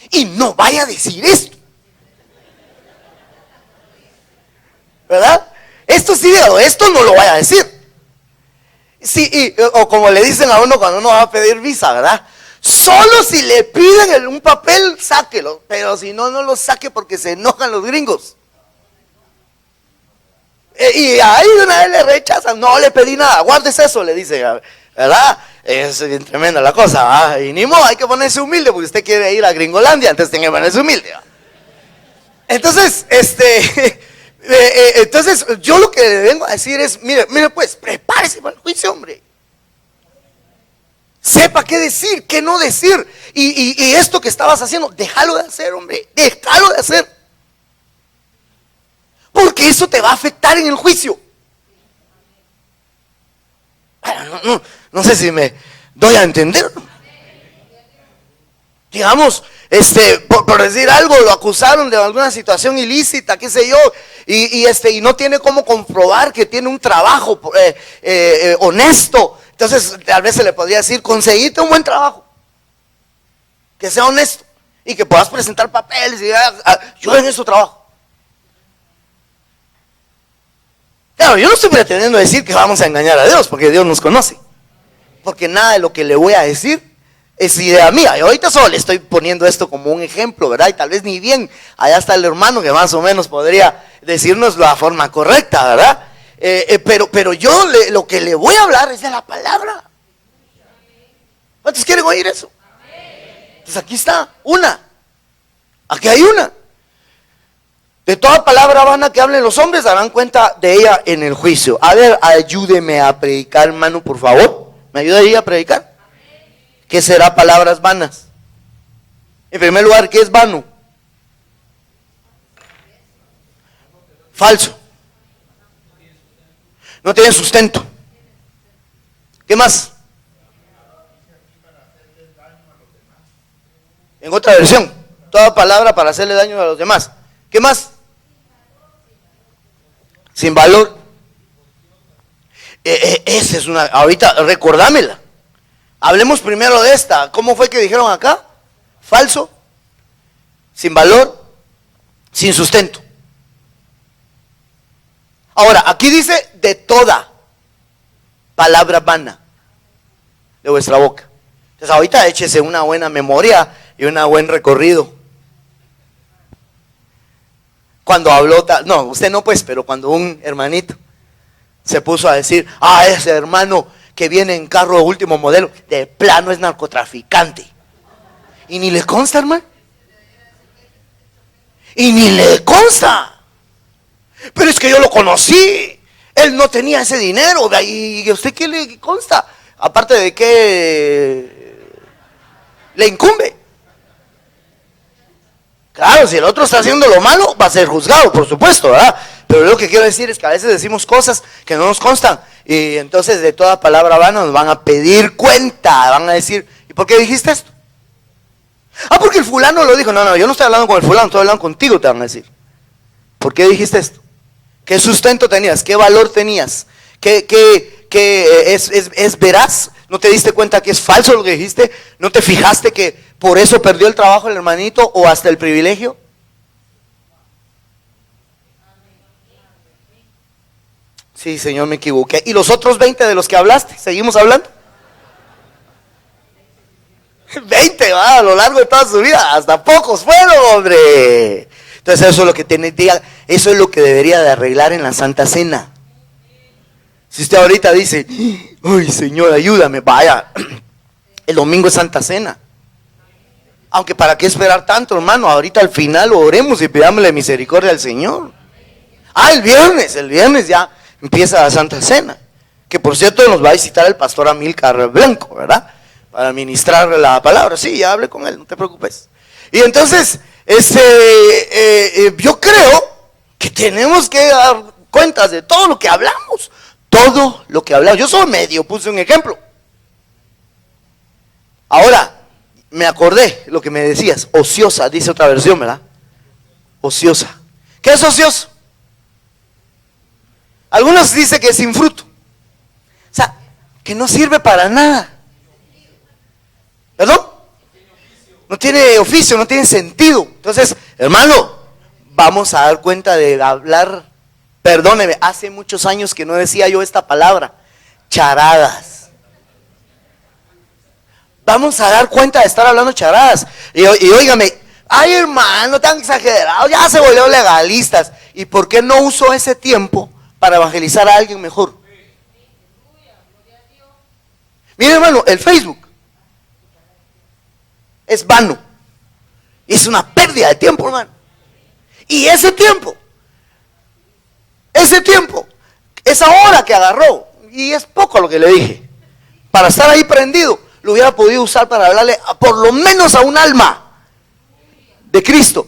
Y no vaya a decir esto. ¿Verdad? Esto sí, esto no lo vaya a decir. Sí, o como le dicen a uno cuando uno va a pedir visa, ¿verdad? Solo si le piden un papel, sáquelo. Pero si no, no lo saque porque se enojan los gringos. Y ahí de una vez le rechazan. No le pedí nada, guardes eso, le dice, ¿verdad? Es bien tremenda la cosa, ¿verdad? Y ni modo, hay que ponerse humilde porque usted quiere ir a Gringolandia, entonces tiene que ponerse humilde, ¿verdad? Entonces, entonces yo lo que le vengo a decir es, mire pues, prepárese para el juicio, hombre. Sepa qué decir, qué no decir. Y esto que estabas haciendo, déjalo de hacer, hombre, déjalo de hacer. Porque eso te va a afectar en el juicio. No sé si me doy a entender. Digamos, por decir algo, lo acusaron de alguna situación ilícita, qué sé yo, y no tiene cómo comprobar que tiene un trabajo honesto. Entonces, tal vez se le podría decir, conseguite un buen trabajo, que sea honesto, y que puedas presentar papeles, y yo en eso trabajo. Claro, yo no estoy pretendiendo decir que vamos a engañar a Dios, porque Dios nos conoce. Porque nada de lo que le voy a decir es idea mía. Y ahorita solo le estoy poniendo esto como un ejemplo, ¿verdad? Y tal vez ni bien, allá está el hermano que más o menos podría decirnos la forma correcta, ¿verdad? Pero yo lo que le voy a hablar es de la palabra. ¿Cuántos quieren oír eso? Entonces aquí está, aquí hay una. De toda palabra vana que hablen los hombres, darán cuenta de ella en el juicio. A ver, ayúdeme a predicar, hermano, por favor. ¿Me ayudaría a predicar? ¿Qué será palabras vanas? En primer lugar, ¿qué es vano? Falso. No tiene sustento. ¿Qué más? En otra versión, toda palabra para hacerle daño a los demás. ¿Qué más? Sin valor. Esa es una, ahorita recordámela. Hablemos primero de esta. ¿Cómo fue que dijeron acá? Falso, sin valor, sin sustento. Ahora, aquí dice de toda palabra vana de vuestra boca. Entonces ahorita échese una buena memoria y un buen recorrido. Cuando habló, no, usted no pues, pero cuando un hermanito se puso a decir, ese hermano que viene en carro último modelo, de plano es narcotraficante. Y ni le consta, hermano. Y ni le consta. Pero es que yo lo conocí. Él no tenía ese dinero. ¿Y a usted qué le consta? Aparte de que le incumbe. Claro, si el otro está haciendo lo malo, va a ser juzgado, por supuesto, ¿verdad? Pero lo que quiero decir es que a veces decimos cosas que no nos constan. Y entonces de toda palabra vana nos van a pedir cuenta. Van a decir, ¿y por qué dijiste esto? Porque el fulano lo dijo. No, yo no estoy hablando con el fulano, estoy hablando contigo, te van a decir. ¿Por qué dijiste esto? ¿Qué sustento tenías? ¿Qué valor tenías? ¿Qué es veraz? ¿No te diste cuenta que es falso lo que dijiste? ¿No te fijaste que por eso perdió el trabajo el hermanito o hasta el privilegio? Sí, Señor, me equivoqué. ¿Y los otros 20 de los que hablaste? ¿Seguimos hablando? 20, a lo largo de toda su vida. Hasta pocos fueron, hombre. Entonces eso es lo que eso es lo que debería de arreglar en la Santa Cena. Si usted ahorita dice, ¡ay, Señor, ayúdame! Vaya, el domingo es Santa Cena. Aunque para qué esperar tanto, hermano. Ahorita al final oremos y pidámosle misericordia al Señor. El viernes ya empieza la Santa Cena. Que por cierto nos va a visitar el pastor Amílcar Blanco, ¿verdad? Para ministrar la palabra. Sí, ya hablé con él, no te preocupes. Y entonces, yo creo que tenemos que dar cuentas de todo lo que hablamos. Todo lo que hablamos. Yo solo medio puse un ejemplo. Ahora, me acordé lo que me decías. Ociosa, dice otra versión, ¿verdad? Ociosa. ¿Qué es ocioso? Algunos dicen que es sin fruto. O sea, que no sirve para nada. ¿Perdón? No tiene oficio, no tiene sentido. Entonces, hermano, vamos a dar cuenta de hablar. Perdóneme, hace muchos años que no decía yo esta palabra. Charadas. Vamos a dar cuenta de estar hablando charadas. Y óigame, hermano, tan exagerado, ya se volvió legalistas. ¿Y por qué no usó ese tiempo para evangelizar a alguien mejor? Mire, hermano, el Facebook es vano. Es una pérdida de tiempo, hermano. Y esa hora que agarró, y es poco lo que le dije, para estar ahí prendido, lo hubiera podido usar para hablarle por lo menos a un alma de Cristo.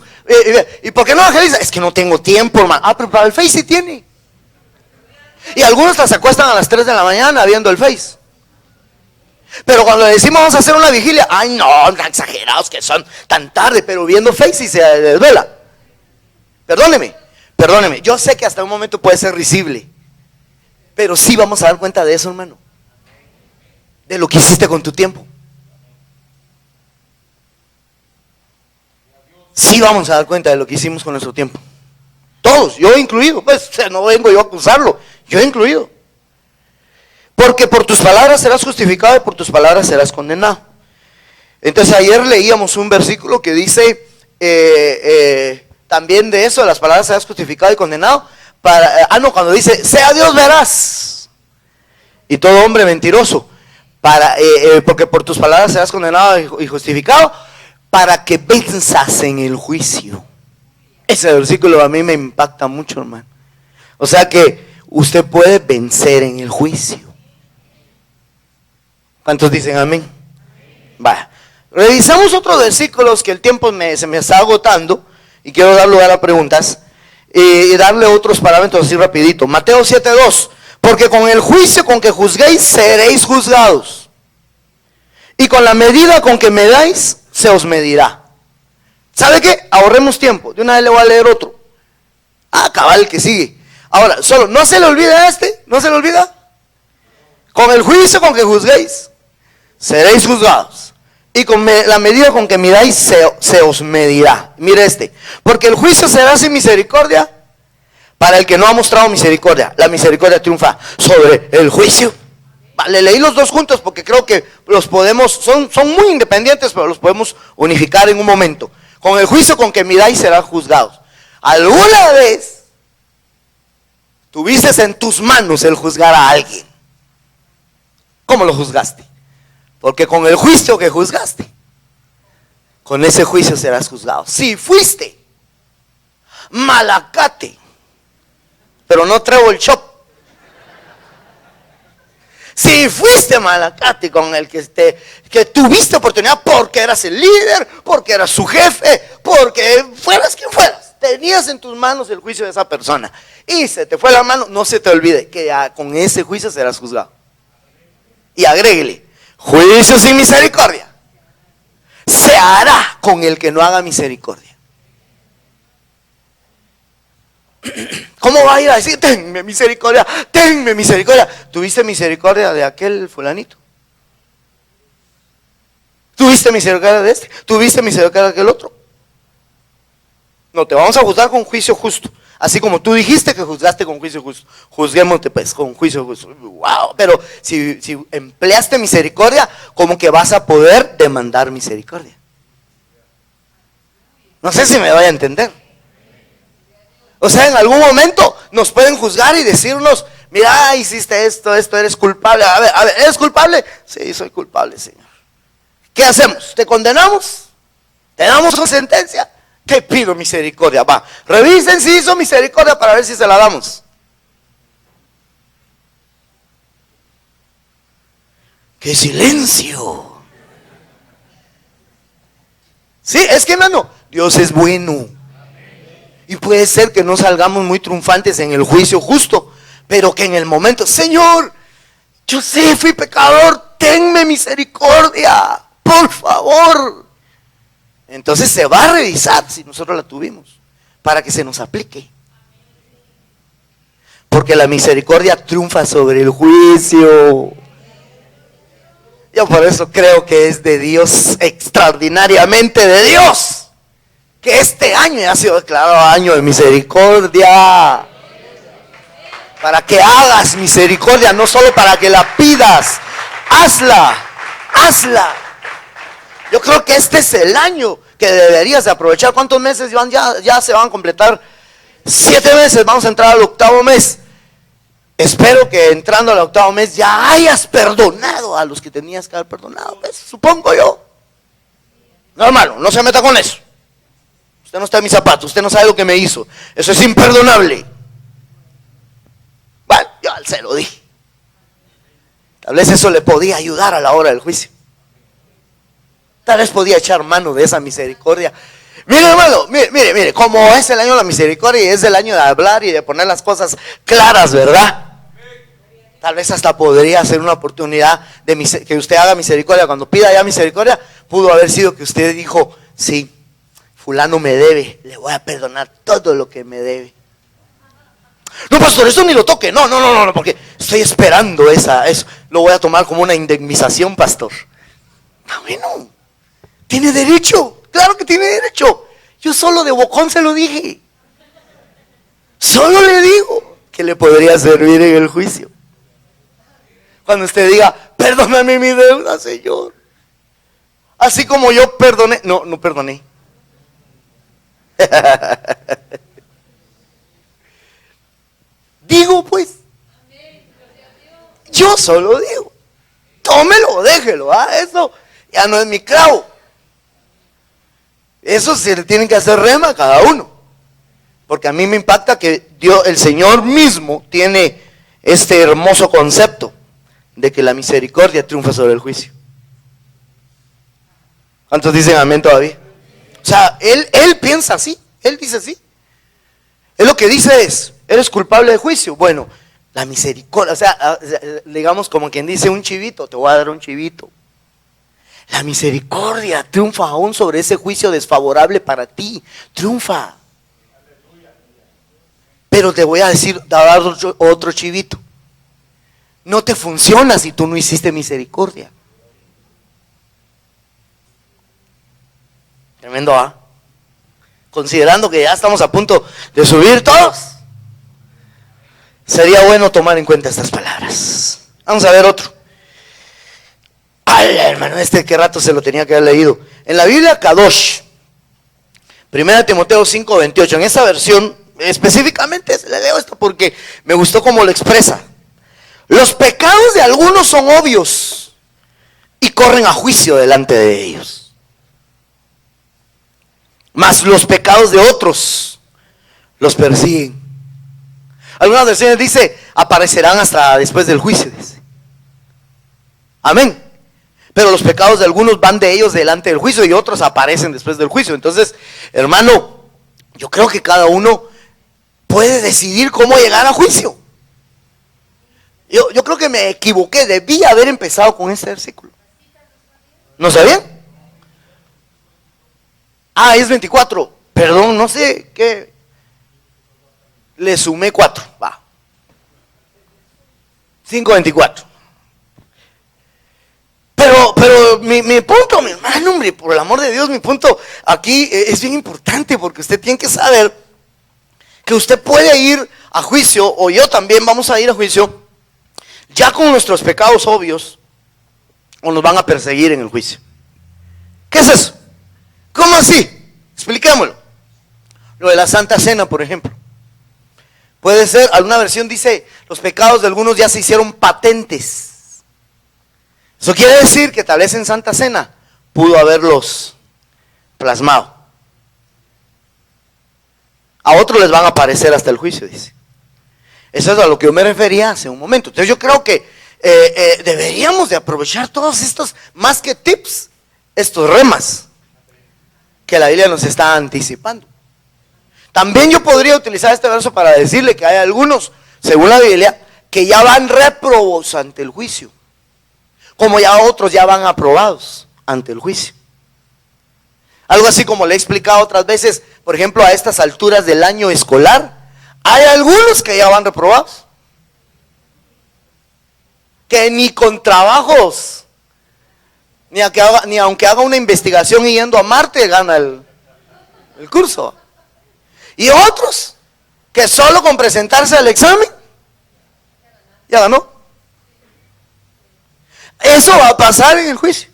¿Y por qué no evangeliza? Es que no tengo tiempo, hermano. Pero para el Face sí tiene. Y algunos hasta se acuestan a las 3 de la mañana viendo el Face. Pero cuando le decimos vamos a hacer una vigilia, no, tan exagerados que son tan tarde, pero viendo Face y se desvela. Perdóneme, yo sé que hasta un momento puede ser risible, pero sí vamos a dar cuenta de eso, hermano, de lo que hiciste con tu tiempo. Sí vamos a dar cuenta de lo que hicimos con nuestro tiempo. Todos, yo incluido, pues no vengo yo a acusarlo, yo incluido. Porque por tus palabras serás justificado y por tus palabras serás condenado. Entonces ayer leíamos un versículo que dice también de eso, de las palabras serás justificado y condenado. Cuando dice, sea Dios veraz y todo hombre mentiroso, porque por tus palabras serás condenado y justificado, para que venzas en el juicio. Ese versículo a mí me impacta mucho, hermano. O sea que usted puede vencer en el juicio. ¿Cuántos dicen amén? Vaya, revisamos otros versículos que el tiempo se me está agotando y quiero dar lugar a preguntas y darle otros parámetros así rapidito. Mateo 7:2, porque con el juicio con que juzguéis seréis juzgados y con la medida con que medáis se os medirá. ¿Sabe qué? Ahorremos tiempo, de una vez le voy a leer otro. Cabal, el que sigue. Ahora, solo, no se le olvida no se le olvida. Con el juicio con que juzguéis seréis juzgados y con la medida con que miráis se os medirá. Mire porque el juicio será sin misericordia para el que no ha mostrado misericordia. La misericordia triunfa sobre el juicio. Vale, leí los dos juntos porque creo que los podemos, son muy independientes, pero los podemos unificar en un momento. Con el juicio con que miráis serán juzgados. ¿Alguna vez tuviste en tus manos el juzgar a alguien? ¿Cómo lo juzgaste? Porque con el juicio que juzgaste, con ese juicio serás juzgado. Si fuiste malacate, pero no treble shop. Si fuiste malacate con el que tuviste oportunidad porque eras el líder, porque eras su jefe, porque fueras quien fueras, tenías en tus manos el juicio de esa persona y se te fue la mano, no se te olvide que con ese juicio serás juzgado. Y agréguele, juicio sin misericordia se hará con el que no haga misericordia. ¿Cómo va a ir a decir, tenme misericordia, tenme misericordia? ¿Tuviste misericordia de aquel fulanito? ¿Tuviste misericordia de este? ¿Tuviste misericordia de aquel otro? No, te vamos a juzgar con juicio justo. Así como tú dijiste que juzgaste con juicio justo, juzguémote pues con juicio justo. Wow, pero si empleaste misericordia, ¿cómo que vas a poder demandar misericordia? No sé si me voy a entender. O sea, en algún momento nos pueden juzgar y decirnos, mira, hiciste esto, eres culpable. A ver, ¿eres culpable? Sí, soy culpable, Señor. ¿Qué hacemos? ¿Te condenamos? ¿Te damos una sentencia? Te pido misericordia. Va, revisen si hizo misericordia para ver si se la damos. ¡Qué silencio! Sí, es que hermano, Dios es bueno. Y puede ser que no salgamos muy triunfantes en el juicio justo, pero que en el momento, Señor, yo sé, fui pecador, tenme misericordia, por favor. Entonces se va a revisar si nosotros la tuvimos, para que se nos aplique. Porque la misericordia triunfa sobre el juicio. Yo por eso creo que es de Dios, extraordinariamente de Dios, que este año ha sido declarado año de misericordia. Para que hagas misericordia, no solo para que la pidas, hazla. Yo creo que este es el año que deberías de aprovechar. ¿Cuántos meses van? Ya se van a completar 7 meses, vamos a entrar al 8º mes. Espero que entrando al 8º mes ya hayas perdonado a los que tenías que haber perdonado, pues, supongo yo. No, hermano, no se meta con eso. Usted no está en mis zapatos, usted no sabe lo que me hizo. Eso es imperdonable. Bueno, yo se lo dije. Tal vez eso le podía ayudar a la hora del juicio. Tal vez podía echar mano de esa misericordia. Mire, hermano, mire, como es el año de la misericordia y es el año de hablar y de poner las cosas claras, ¿verdad? Tal vez hasta podría ser una oportunidad de que usted haga misericordia. Cuando pida ya misericordia, pudo haber sido que usted dijo, sí, fulano me debe, le voy a perdonar todo lo que me debe. No, pastor, eso ni lo toque. No, porque estoy esperando eso. Lo voy a tomar como una indemnización, pastor. Ah, bueno, tiene derecho, claro que tiene derecho. Yo solo de bocón se lo dije. Solo le digo que le podría servir en el juicio. Cuando usted diga, perdóname mi deuda, Señor. Así como yo perdoné. No perdoné. Digo pues, yo solo digo, tómelo, déjelo, eso ya no es mi clavo. Eso se le tienen que hacer rema a cada uno, porque a mí me impacta que Dios, el Señor mismo, tiene este hermoso concepto de que la misericordia triunfa sobre el juicio. ¿Cuántos dicen amén todavía? O sea, él piensa así, él dice así. Él lo que dice es, ¿eres culpable de juicio? Bueno, la misericordia, o sea, digamos como quien dice un chivito, te voy a dar un chivito. La misericordia triunfa aún sobre ese juicio desfavorable para ti, triunfa. Pero te voy a decir, te voy a dar otro chivito. No te funciona si tú no hiciste misericordia. Tremendo, ¿ah? Considerando que ya estamos a punto de subir todos, sería bueno tomar en cuenta estas palabras. Vamos a ver otro. Ay, hermano, qué rato se lo tenía que haber leído. En la Biblia Kadosh, 1 Timoteo 5:28, en esa versión, específicamente le leo esto porque me gustó cómo lo expresa. Los pecados de algunos son obvios y corren a juicio delante de ellos. Mas los pecados de otros los persiguen. Algunas versiones dice, aparecerán hasta después del juicio, dice. Amén. Pero los pecados de algunos van de ellos delante del juicio y otros aparecen después del juicio. Entonces, hermano, yo creo que cada uno puede decidir cómo llegar a juicio. Yo creo que me equivoqué, debí haber empezado con este versículo. ¿No sabían? Es 24. Perdón, no sé qué. Le sumé 4. Va. 5:24. Pero mi punto, mi hermano, hombre, por el amor de Dios, mi punto aquí es bien importante porque usted tiene que saber que usted puede ir a juicio, o yo también vamos a ir a juicio, ya con nuestros pecados obvios, o nos van a perseguir en el juicio. ¿Qué es eso? ¿Cómo así? Expliquémoslo. Lo de la Santa Cena, por ejemplo. Puede ser, alguna versión dice, los pecados de algunos ya se hicieron patentes. Eso quiere decir que tal vez en Santa Cena pudo haberlos plasmado. A otros les van a aparecer hasta el juicio, dice. Eso es a lo que yo me refería hace un momento. Entonces yo creo que deberíamos de aprovechar todos estos, más que tips, estos remas que la Biblia nos está anticipando. También yo podría utilizar este verso para decirle que hay algunos, según la Biblia, que ya van réprobos ante el juicio, como ya otros ya van aprobados ante el juicio. Algo así como le he explicado otras veces, por ejemplo, a estas alturas del año escolar, hay algunos que ya van reprobados, que ni con trabajos, ni aunque haga una investigación y yendo a Marte gana el curso. Y otros que solo con presentarse al examen ya ganó. Eso va a pasar en el juicio.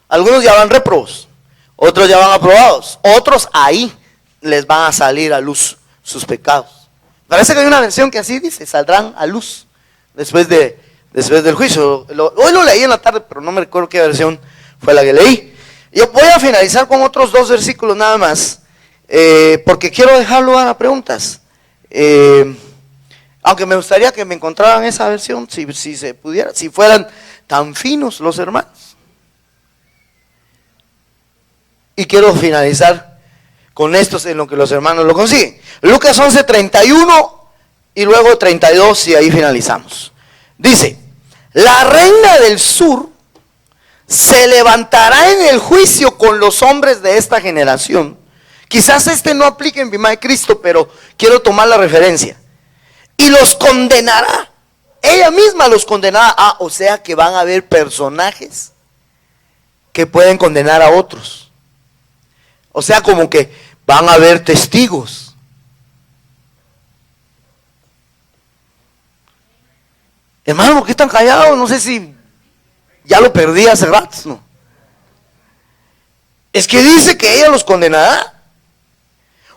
Algunos ya van reprobos, otros ya van aprobados, otros ahí les van a salir a luz sus pecados. Parece que hay una versión que así dice, saldrán a luz después del juicio. Hoy lo leí en la tarde, pero no me recuerdo qué versión fue la que leí. Yo voy a finalizar con otros 2 versículos nada más, porque quiero dejar lugar a preguntas. Aunque me gustaría que me encontraran esa versión, si se pudiera, si fueran tan finos los hermanos. Y quiero finalizar con estos en lo que los hermanos lo consiguen. Lucas 11:31 y luego 32 y ahí finalizamos. Dice, la reina del sur se levantará en el juicio con los hombres de esta generación. Quizás no aplique en Vimá de Cristo, pero quiero tomar la referencia. Y los condenará. Ella misma los condenará. O sea que van a haber personajes que pueden condenar a otros. O sea, como que van a haber testigos. Hermano, ¿por qué están callados? No sé si ya lo perdí hace rato, ¿no? Es que dice que ella los condenará.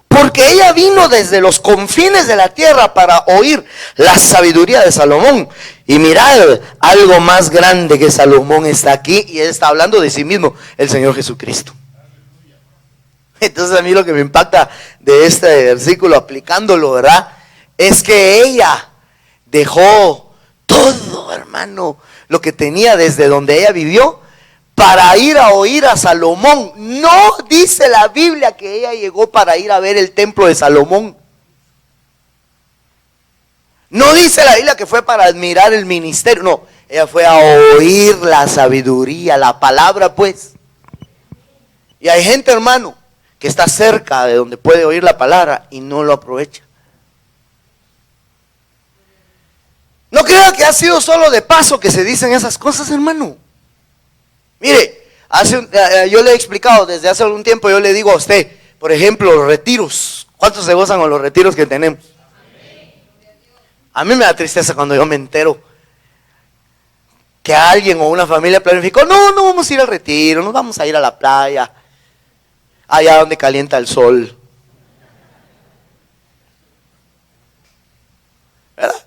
Porque ella vino desde los confines de la tierra para oír la sabiduría de Salomón. Y mirad, algo más grande que Salomón está aquí. Y él está hablando de sí mismo, el Señor Jesucristo. Entonces a mí lo que me impacta de este versículo, aplicándolo, ¿verdad? Es que ella dejó todo, hermano, lo que tenía desde donde ella vivió, para ir a oír a Salomón. No dice la Biblia que ella llegó para ir a ver el templo de Salomón. No dice la Biblia que fue para admirar el ministerio. No, ella fue a oír la sabiduría, la palabra, pues. Y hay gente, hermano, que está cerca de donde puede oír la palabra y no lo aprovecha. No creo que ha sido solo de paso que se dicen esas cosas, hermano. Mire, yo le he explicado desde hace algún tiempo, yo le digo a usted, por ejemplo, los retiros. ¿Cuántos se gozan con los retiros que tenemos? A mí me da tristeza cuando yo me entero que alguien o una familia planificó, no vamos a ir al retiro, nos vamos a ir a la playa, allá donde calienta el sol. ¿Verdad?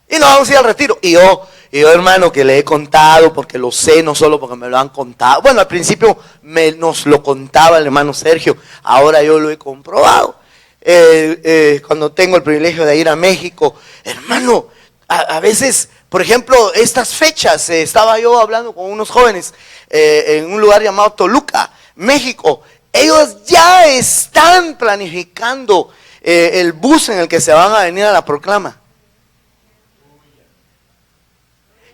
Y no vamos a ir al retiro. Y yo, hermano, que le he contado, porque lo sé, no solo porque me lo han contado. Bueno, al principio nos lo contaba el hermano Sergio, ahora yo lo he comprobado. Cuando tengo el privilegio de ir a México, hermano, a veces, por ejemplo, estas fechas, estaba yo hablando con unos jóvenes en un lugar llamado Toluca, México. Ellos ya están planificando el bus en el que se van a venir a la proclama.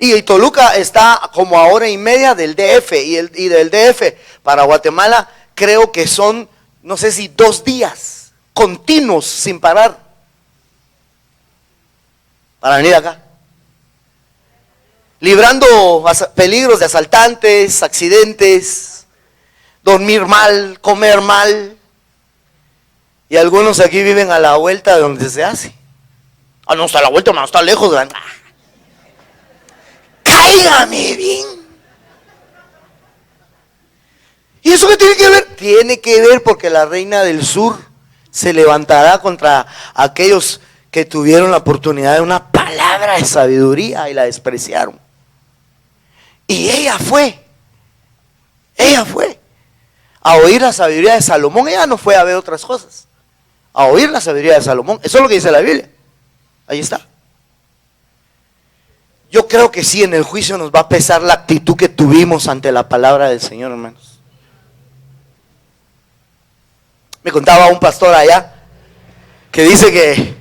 Y Toluca está como a hora y media del DF, y del DF para Guatemala creo que son, no sé si 2 días continuos sin parar para venir acá, librando peligros de asaltantes, accidentes, dormir mal, comer mal. Y algunos aquí viven a la vuelta de donde se hace. Ah, no está a la vuelta, no está lejos. Cáigame bien. ¿Y eso qué tiene que ver? Tiene que ver porque la reina del sur se levantará contra aquellos que tuvieron la oportunidad de una palabra de sabiduría y la despreciaron. Y ella fue a oír la sabiduría de Salomón. Ella no fue a ver otras cosas, a oír la sabiduría de Salomón. Eso es lo que dice la Biblia. Ahí está. Yo creo que sí, en el juicio nos va a pesar la actitud que tuvimos ante la palabra del Señor, hermanos. Me contaba un pastor allá que dice que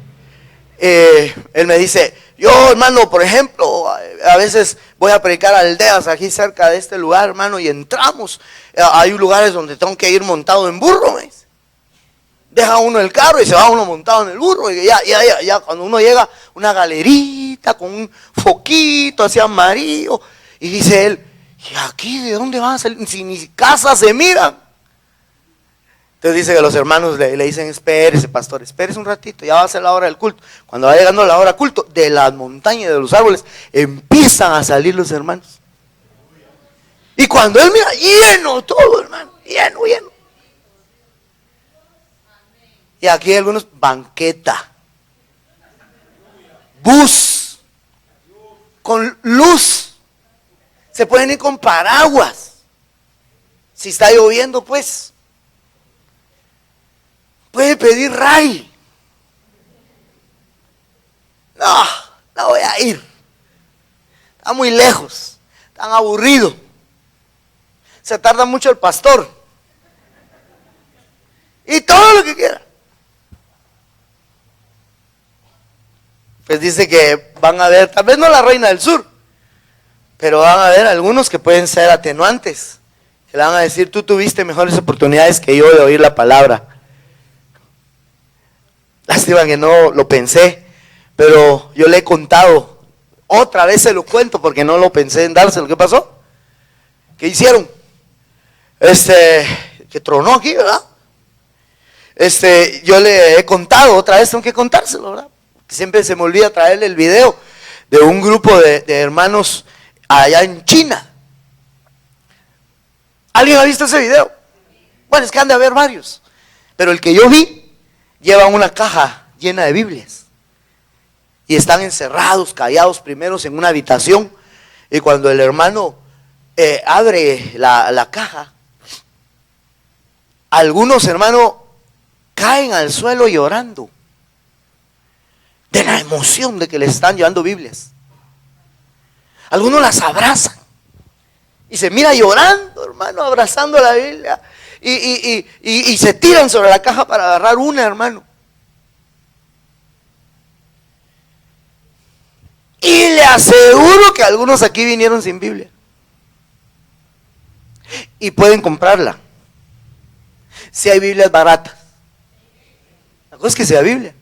él me dice, yo, hermano, por ejemplo, a veces voy a predicar a aldeas aquí cerca de este lugar, hermano, y entramos, hay lugares donde tengo que ir montado en burro, me dice. Deja uno el carro y se va uno montado en el burro, y ya cuando uno llega, una galerita con un foquito así amarillo, y dice él, ¿y aquí de dónde van a salir? Si ni casas se miran. Entonces dice que los hermanos le dicen, espérese pastor, espérese un ratito, ya va a ser la hora del culto. Cuando va llegando la hora del culto, de las montañas y de los árboles empiezan a salir los hermanos. Y cuando él mira, lleno todo, hermano, lleno. Y aquí hay algunos, banqueta, bus, con luz, se pueden ir con paraguas, si está lloviendo pues. Puede pedir ray. No voy a ir. Está muy lejos. Tan aburrido. Se tarda mucho el pastor. Y todo lo que quiera. Pues dice que van a ver, tal vez no la reina del sur, pero van a ver algunos que pueden ser atenuantes. Que le van a decir, tú tuviste mejores oportunidades que yo de oír la palabra. Lástima que no lo pensé, pero yo le he contado, otra vez se lo cuento porque no lo pensé en dárselo. ¿Qué pasó? ¿Qué hicieron? Que tronó aquí, ¿verdad? Yo le he contado, otra vez tengo que contárselo, ¿verdad? Siempre se me olvida traerle el video de un grupo de hermanos allá en China. ¿Alguien ha visto ese video? Bueno, es que han de haber varios, pero el que yo vi, llevan una caja llena de Biblias y están encerrados, callados primeros en una habitación, y cuando el hermano abre la caja, algunos hermanos caen al suelo llorando de la emoción de que les están llevando Biblias. Algunos las abrazan y se mira llorando, hermano, abrazando la Biblia. Y se tiran sobre la caja para agarrar una, hermano. Y le aseguro que algunos aquí vinieron sin Biblia. Y pueden comprarla. Si hay Biblias baratas. La cosa es que sea Biblia.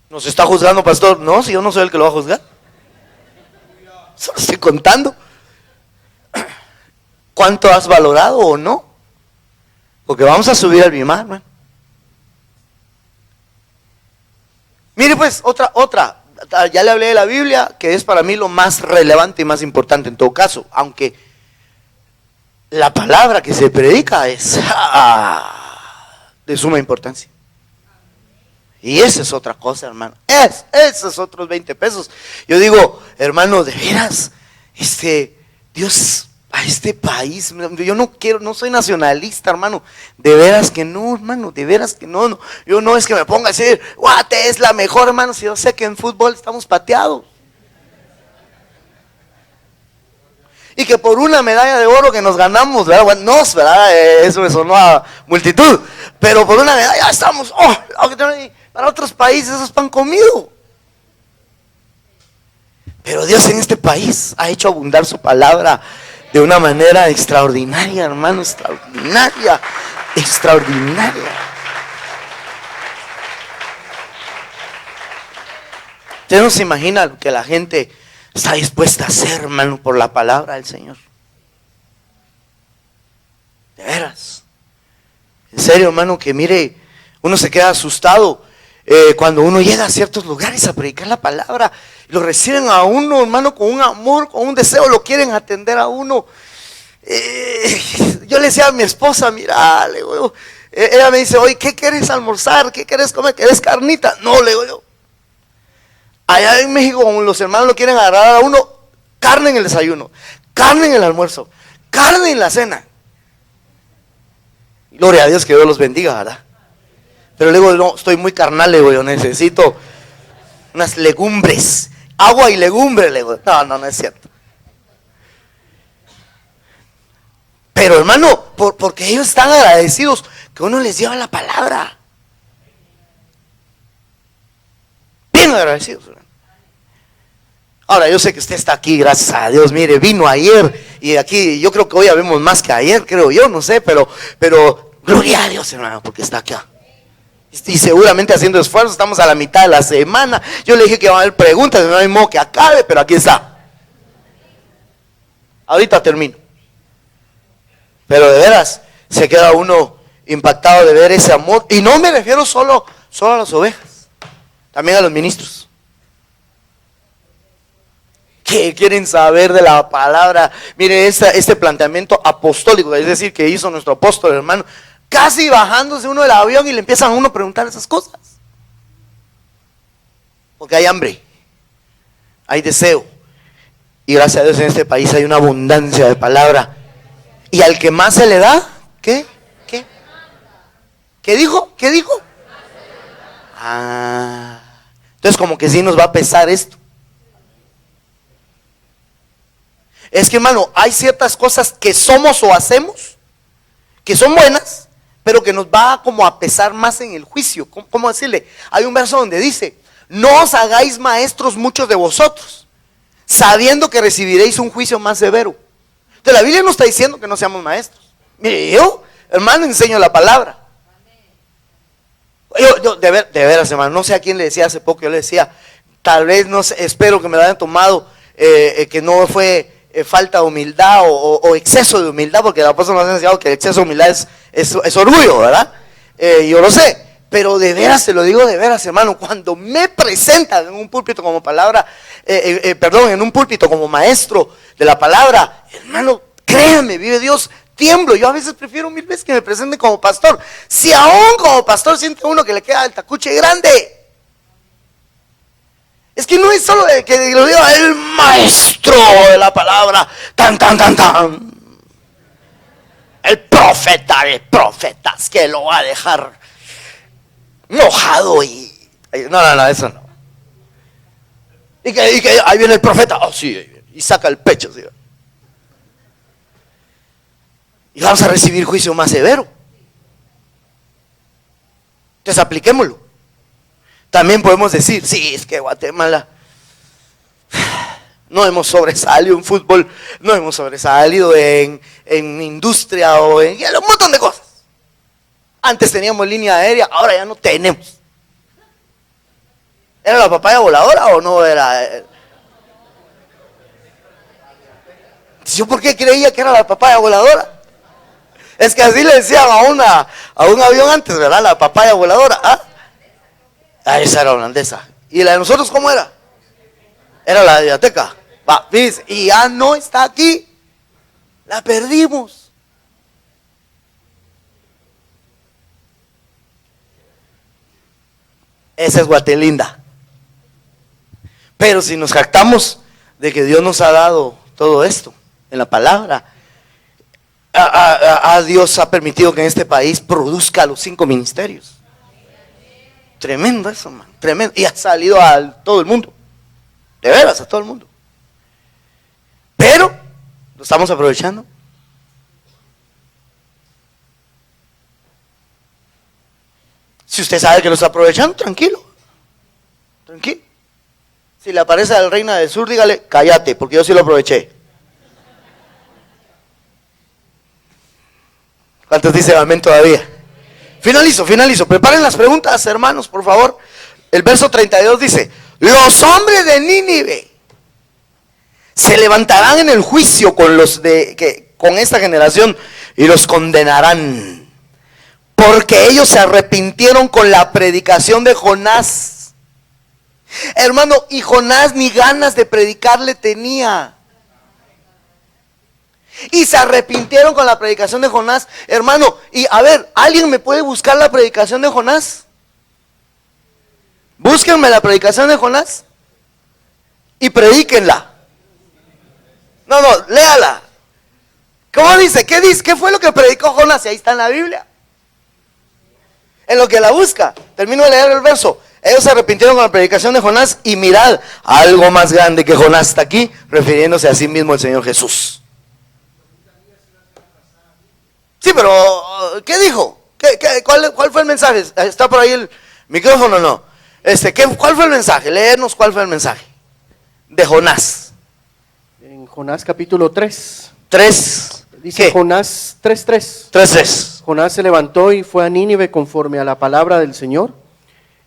¿Nos está juzgando, pastor? No, si yo no soy el que lo va a juzgar. Solo estoy contando. ¿Cuánto has valorado o no? Porque vamos a subir al Bimar, hermano. Mire pues, otra. Ya le hablé de la Biblia, que es para mí lo más relevante y más importante en todo caso. Aunque la palabra que se predica es de suma importancia. Y esa es otra cosa, hermano. Esos otros 20 pesos. Yo digo, hermano, de veras, Dios, a este país, yo no soy nacionalista, hermano. De veras que no, hermano, de veras que no. Yo no es que me ponga a decir, Guate es la mejor, hermano, si yo sé que en fútbol estamos pateados. Y que por una medalla de oro que nos ganamos, ¿verdad? Bueno, no, ¿verdad? Eso me sonó a multitud. Pero por una medalla estamos, para otros países eso es pan comido. Pero Dios en este país ha hecho abundar su palabra de una manera extraordinaria, hermano, extraordinaria. Usted no se imagina lo que la gente está dispuesta a hacer, hermano, por la palabra del Señor. De veras. En serio, hermano, que mire, uno se queda asustado cuando uno llega a ciertos lugares a predicar la palabra. Lo reciben a uno, hermano, con un amor, con un deseo, lo quieren atender a uno. Yo le decía a mi esposa, mira, le digo, ella me dice, oye, ¿qué quieres almorzar? ¿Qué quieres comer? ¿Quieres carnita? No, le digo yo. Allá en México, los hermanos lo quieren agarrar a uno, carne en el desayuno, carne en el almuerzo, carne en la cena. Gloria a Dios, que Dios los bendiga, ¿verdad? Pero le digo, no, estoy muy carnal, le digo, yo necesito unas legumbres, agua y legumbre, le digo. No es cierto. Pero hermano, porque ellos están agradecidos que uno les lleva la palabra. Bien agradecidos, hermano. Ahora, yo sé que usted está aquí, gracias a Dios. Mire, vino ayer y aquí, yo creo que hoy habemos más que ayer, creo yo, no sé, pero gloria a Dios, hermano, porque está acá. Y seguramente haciendo esfuerzos, estamos a la mitad de la semana. Yo le dije que va a haber preguntas, no hay modo que acabe, pero aquí está. Ahorita termino. Pero de veras, se queda uno impactado de ver ese amor. Y no me refiero solo a las ovejas, también a los ministros. Que quieren saber de la palabra. Mire, este planteamiento apostólico, es decir, que hizo nuestro apóstol, hermano, casi bajándose uno del avión y le empiezan a uno a preguntar esas cosas. Porque hay hambre, hay deseo. Y gracias a Dios en este país hay una abundancia de palabra. Y al que más se le da, ¿qué? ¿Qué dijo? Entonces como que sí nos va a pesar esto. Es que, hermano, hay ciertas cosas que somos o hacemos que son buenas, pero que nos va como a pesar más en el juicio. ¿Cómo decirle? Hay un verso donde dice, no os hagáis maestros muchos de vosotros, sabiendo que recibiréis un juicio más severo. Entonces la Biblia no está diciendo que no seamos maestros. Mire, yo, hermano, enseño la palabra. Yo de veras, hermano, no sé a quién le decía hace poco, yo le decía, tal vez, no sé, espero que me lo hayan tomado, que no fue falta de humildad o exceso de humildad, porque el apóstol nos ha enseñado que el exceso de humildad es orgullo, ¿verdad? Yo lo sé, pero de veras, se lo digo de veras, hermano, cuando me presentan en un púlpito como palabra, en un púlpito como maestro de la palabra, hermano, créame, vive Dios, tiemblo. Yo a veces prefiero 1000 veces que me presenten como pastor. Si aún como pastor siente uno que le queda el tacuche grande. Es que no es solo de que lo diga el maestro de la palabra, tan. El profeta de profetas que lo va a dejar mojado y... No, eso no. Y que ahí viene el profeta, sí, y saca el pecho, ¿sí? Y vamos a recibir juicio más severo. Entonces apliquémoslo. También podemos decir, sí, es que Guatemala no hemos sobresalido en fútbol, no hemos sobresalido en industria o en un montón de cosas. Antes teníamos línea aérea, ahora ya no tenemos. ¿Era la papaya voladora o no era? ¿Yo por qué creía que era la papaya voladora? Es que así le decían a un avión antes, ¿verdad? La papaya voladora. Esa era holandesa. ¿Y la de nosotros cómo era? Era la de Yateca. Va, ¿ves? Y ya no está aquí. La perdimos. Esa es Guatelinda. Pero si nos jactamos de que Dios nos ha dado todo esto en la palabra, Dios ha permitido que en este país produzca los 5 ministerios. Tremendo eso, man. Tremendo. Y ha salido a todo el mundo. De veras, a todo el mundo. Pero lo estamos aprovechando. Si usted sabe que lo está aprovechando, tranquilo. Tranquilo. Si le aparece al Reina del Sur, dígale, cállate, porque yo sí lo aproveché. ¿Cuántos dicen amén todavía? Finalizo. Preparen las preguntas, hermanos, por favor. El verso 32 dice: los hombres de Nínive se levantarán en el juicio con esta generación y los condenarán, porque ellos se arrepintieron con la predicación de Jonás. Hermano, y Jonás ni ganas de predicarle tenía. Y se arrepintieron con la predicación de Jonás. Hermano, y a ver, ¿alguien me puede buscar la predicación de Jonás? Búsquenme la predicación de Jonás y predíquenla. No, léala. ¿Cómo dice? ¿Qué dice? ¿Qué fue lo que predicó Jonás? Y ahí está en la Biblia. En lo que la busca. Termino de leer el verso. Ellos se arrepintieron con la predicación de Jonás y mirad, algo más grande que Jonás está aquí, refiriéndose a sí mismo el Señor Jesús. Sí, pero ¿qué dijo? ¿Cuál fue el mensaje? ¿Está por ahí el micrófono o no? ¿Cuál fue el mensaje? Leernos cuál fue el mensaje de Jonás. En Jonás capítulo 3. 3. Dice ¿qué? Jonás 3:3. 3:3. Jonás se levantó y fue a Nínive conforme a la palabra del Señor.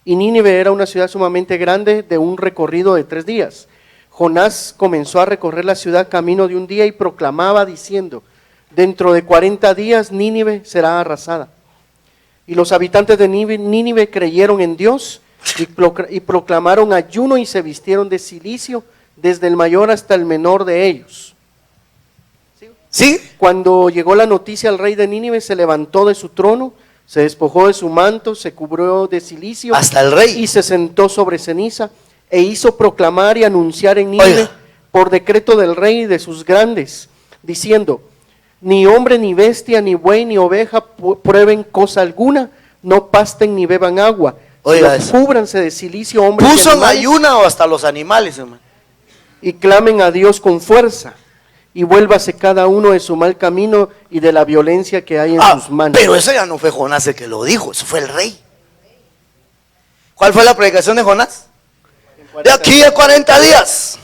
Y Nínive era una ciudad sumamente grande, de un recorrido de 3 días. Jonás comenzó a recorrer la ciudad camino de un día y proclamaba diciendo: dentro de 40 días Nínive será arrasada. Y los habitantes de Nínive creyeron en Dios y proclamaron ayuno y se vistieron de cilicio, desde el mayor hasta el menor de ellos. ¿Sí? Cuando llegó la noticia al rey de Nínive, se levantó de su trono, se despojó de su manto, se cubrió de cilicio. Hasta el rey. Y se sentó sobre ceniza e hizo proclamar y anunciar en Nínive, por decreto del rey y de sus grandes, diciendo: ni hombre, ni bestia, ni buey, ni oveja prueben cosa alguna, no pasten ni beban agua. Cúbranse de cilicio hombres. Puso en ayuna o hasta los animales, hermano. Y clamen a Dios con fuerza, y vuélvase cada uno de su mal camino y de la violencia que hay en sus manos. Pero eso ya no fue Jonás el que lo dijo, eso fue el rey. ¿Cuál fue la predicación de Jonás? De aquí a 40 días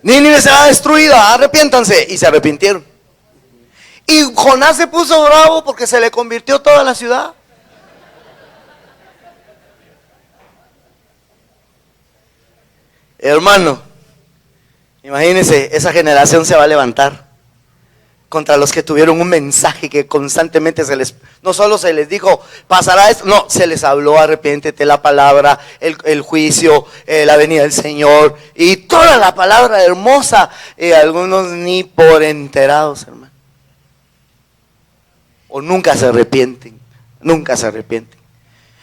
Nínive será destruida, arrepiéntanse. Y se arrepintieron. Y Jonás se puso bravo porque se le convirtió toda la ciudad. Hermano, imagínense, esa generación se va a levantar contra los que tuvieron un mensaje que constantemente no solo se les dijo, pasará esto, no, se les habló, arrepiéntete, la palabra, el juicio, la venida del Señor, y toda la palabra hermosa, y algunos ni por enterados, hermano. O nunca se arrepienten.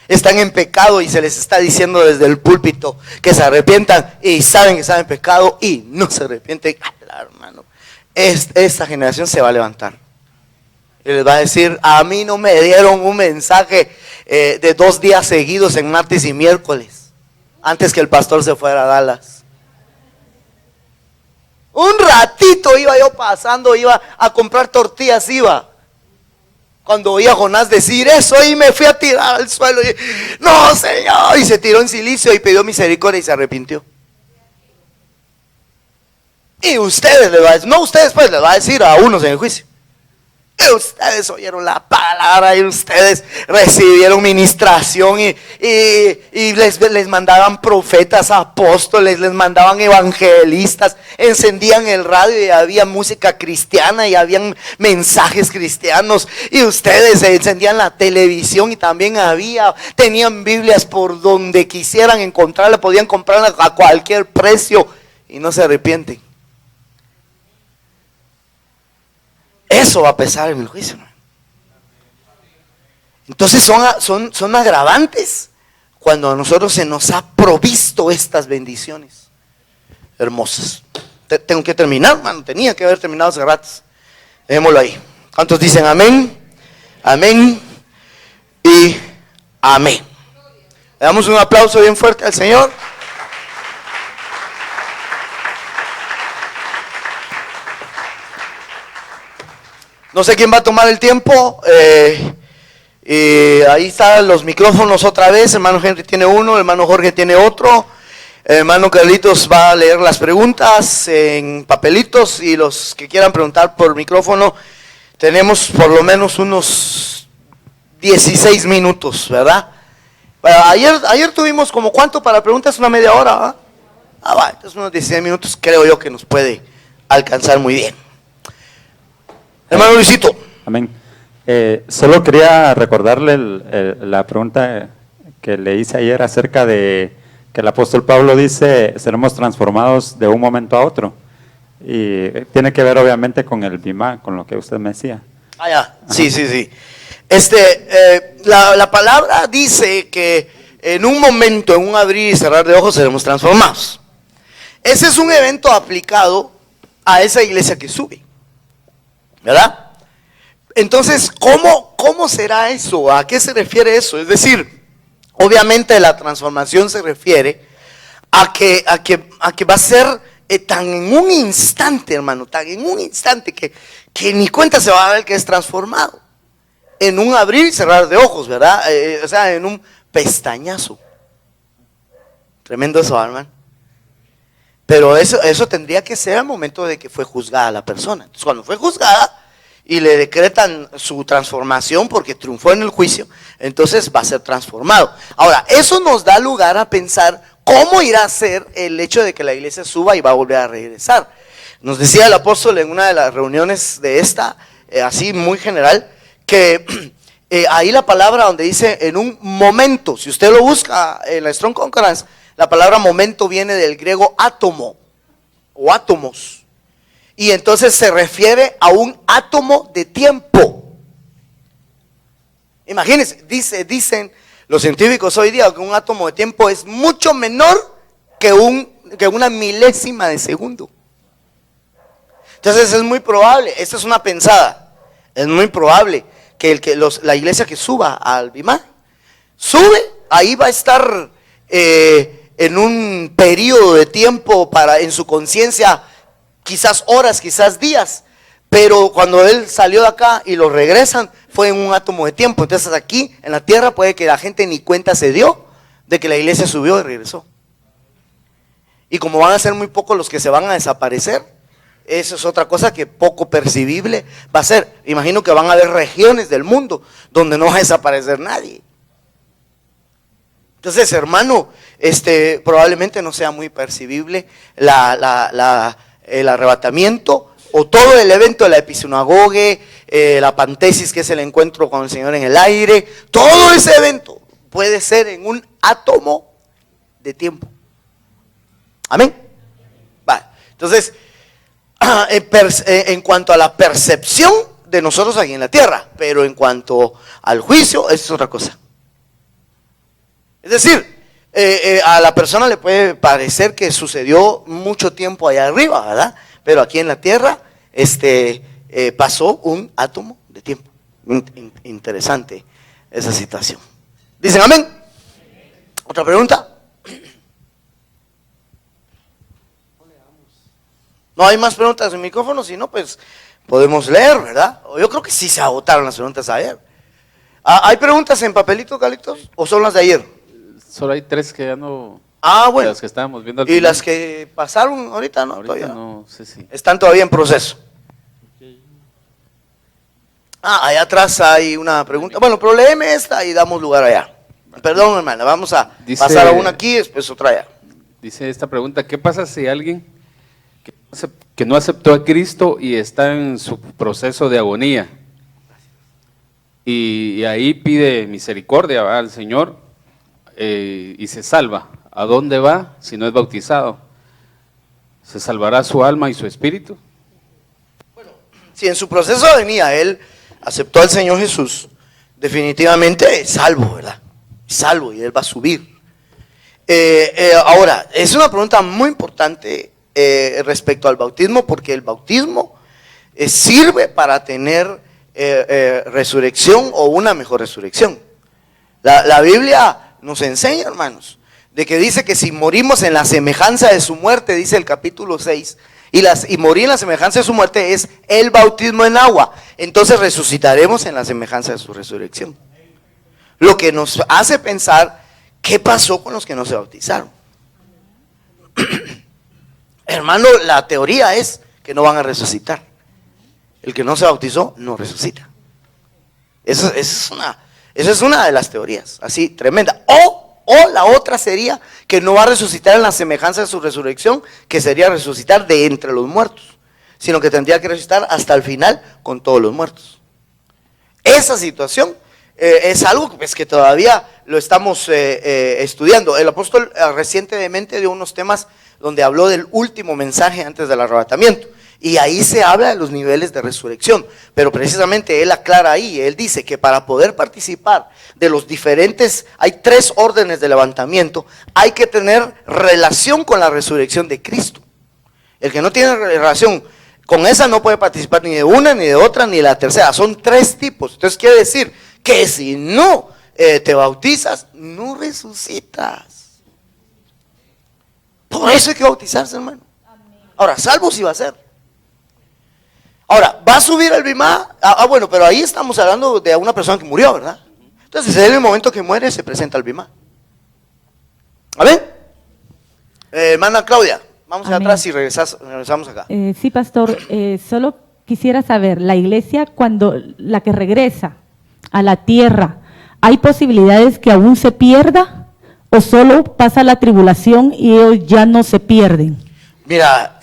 Están en pecado y se les está diciendo desde el púlpito que se arrepientan y saben que están en pecado y no se arrepienten. Hermano, esta generación se va a levantar y les va a decir: a mí no me dieron un mensaje de 2 días seguidos en martes y miércoles antes que el pastor se fuera a Dallas. Un ratito iba yo pasando, iba a comprar tortillas, cuando oí a Jonás decir eso, y me fui a tirar al suelo y, no, Señor, y se tiró en silicio y pidió misericordia y se arrepintió. Y ustedes les va a decir, no ustedes pues, les va a decir a unos en el juicio: Y ustedes oyeron la palabra y ustedes recibieron ministración y les mandaban profetas, apóstoles, les mandaban evangelistas, encendían el radio y había música cristiana y habían mensajes cristianos, y ustedes encendían la televisión y también tenían Biblias por donde quisieran encontrarla, podían comprarla a cualquier precio y no se arrepienten. Eso va a pesar en el juicio. Entonces son agravantes cuando a nosotros se nos ha provisto estas bendiciones hermosas. Tengo que terminar, hermano. Tenía que haber terminado hace ratos. Dejémoslo ahí. ¿Cuántos dicen amén? Amén y amén. Le damos un aplauso bien fuerte al Señor. No sé quién va a tomar el tiempo. Ahí están los micrófonos otra vez. Hermano Henry tiene uno, hermano Jorge tiene otro. Hermano Carlitos va a leer las preguntas en papelitos, y los que quieran preguntar por micrófono, tenemos por lo menos unos 16 minutos, ¿verdad? Ayer tuvimos como ¿cuánto para preguntas? Una media hora, ¿verdad? Va, entonces unos 16 minutos creo yo que nos puede alcanzar muy bien. Hermano Luisito. Amén. Solo quería recordarle la pregunta que le hice ayer acerca de que el apóstol Pablo dice: seremos transformados de un momento a otro. Y tiene que ver obviamente con el bimá, con lo que usted me decía. Ya. Sí. La palabra dice que en un momento, en un abrir y cerrar de ojos, seremos transformados. Ese es un evento aplicado a esa iglesia que sube, ¿verdad? Entonces, ¿cómo será eso? ¿A qué se refiere eso? Es decir, obviamente la transformación se refiere a que va a ser tan en un instante, hermano, tan en un instante que ni cuenta se va a ver que es transformado. En un abrir y cerrar de ojos, ¿verdad? O sea, en un pestañazo. Tremendo eso, hermano. Pero eso tendría que ser al momento de que fue juzgada la persona. Entonces, cuando fue juzgada y le decretan su transformación porque triunfó en el juicio, entonces va a ser transformado. Ahora, eso nos da lugar a pensar cómo irá a ser el hecho de que la iglesia suba y va a volver a regresar. Nos decía el apóstol en una de las reuniones de esta, así muy general, que ahí la palabra donde dice en un momento, si usted lo busca en la Strong Concordance, la palabra momento viene del griego átomo o átomos, y entonces se refiere a un átomo de tiempo. Imagínense, dicen los científicos hoy día que un átomo de tiempo es mucho menor que una milésima de segundo. Entonces es muy probable, esta es una pensada, es muy probable que la iglesia que suba al Bimá, sube, ahí va a estar en un periodo de tiempo en su conciencia, quizás horas, quizás días, pero cuando él salió de acá y lo regresan, fue en un átomo de tiempo. Entonces aquí en la tierra puede que la gente ni cuenta se dio de que la iglesia subió y regresó. Y como van a ser muy pocos los que se van a desaparecer, eso es otra cosa que poco percibible va a ser. Imagino que van a haber regiones del mundo donde no va a desaparecer nadie. Entonces, hermano, probablemente no sea muy percibible el arrebatamiento o todo el evento de la episinagoge, la pantesis, que es el encuentro con el Señor en el aire. Todo ese evento puede ser en un átomo de tiempo. Amén. Vale. Entonces, en cuanto a la percepción de nosotros aquí en la tierra, pero en cuanto al juicio, eso es otra cosa. Es decir, a la persona le puede parecer que sucedió mucho tiempo allá arriba, ¿verdad? Pero aquí en la tierra pasó un átomo de tiempo. Interesante esa situación. ¿Dicen amén? ¿Otra pregunta? No hay más preguntas en el micrófono, si no, pues podemos leer, ¿verdad? Yo creo que sí se agotaron las preguntas ayer. ¿Hay preguntas en papelito, Carlitos? ¿O son las de ayer? Solo hay 3 que ya no. Bueno. Las que estábamos viendo al ¿Y final. las que pasaron ahorita no? Ahorita Todavía no sé si. están todavía en proceso. Allá atrás hay una pregunta. Bueno, pero léeme esta y damos lugar allá. Perdón, hermana, vamos a pasar a una aquí y después otra allá. Dice esta pregunta, ¿qué pasa si alguien que no aceptó a Cristo y está en su proceso de agonía? Y ahí pide misericordia, ¿va?, al Señor y se salva. ¿A dónde va si no es bautizado? ¿Se salvará su alma y su espíritu? Si en su proceso de agonía él aceptó al Señor Jesús, definitivamente es salvo, ¿verdad? Es salvo y él va a subir. Ahora, es una pregunta muy importante respecto al bautismo, porque el bautismo sirve para tener resurrección o una mejor resurrección. La Biblia nos enseña, hermanos, de que dice que si morimos en la semejanza de su muerte, dice el capítulo 6, y morir en la semejanza de su muerte es el bautismo en agua, entonces resucitaremos en la semejanza de su resurrección. Lo que nos hace pensar, ¿qué pasó con los que no se bautizaron? Hermano, la teoría es que no van a resucitar. El que no se bautizó no resucita. Esa es una de las teorías, así, tremenda. O la otra sería que no va a resucitar en la semejanza de su resurrección, que sería resucitar de entre los muertos, sino que tendría que resucitar hasta el final con todos los muertos. Esa situación es algo pues, que todavía lo estamos estudiando. El apóstol recientemente dio unos temas donde habló del último mensaje antes del arrebatamiento. Y ahí se habla de los niveles de resurrección, pero precisamente él aclara ahí, él dice que para poder participar de los diferentes, hay 3 órdenes de levantamiento, hay que tener relación con la resurrección de Cristo. El que no tiene relación con esa no puede participar ni de una, ni de otra, ni de la tercera, son 3 tipos. Entonces quiere decir que si no te bautizas, no resucitas. Por eso hay que bautizarse, hermano. Ahora, salvo si va a ser. Ahora, ¿va a subir el bimá? Bueno, pero ahí estamos hablando de una persona que murió, ¿verdad? Entonces, en el momento que muere, se presenta el bimá. ¿Amén? Hermana Claudia, vamos Amén. atrás y regresamos acá. Sí, pastor, solo quisiera saber, la iglesia cuando la que regresa a la tierra, ¿hay posibilidades que aún se pierda o solo pasa la tribulación y ellos ya no se pierden? Mira,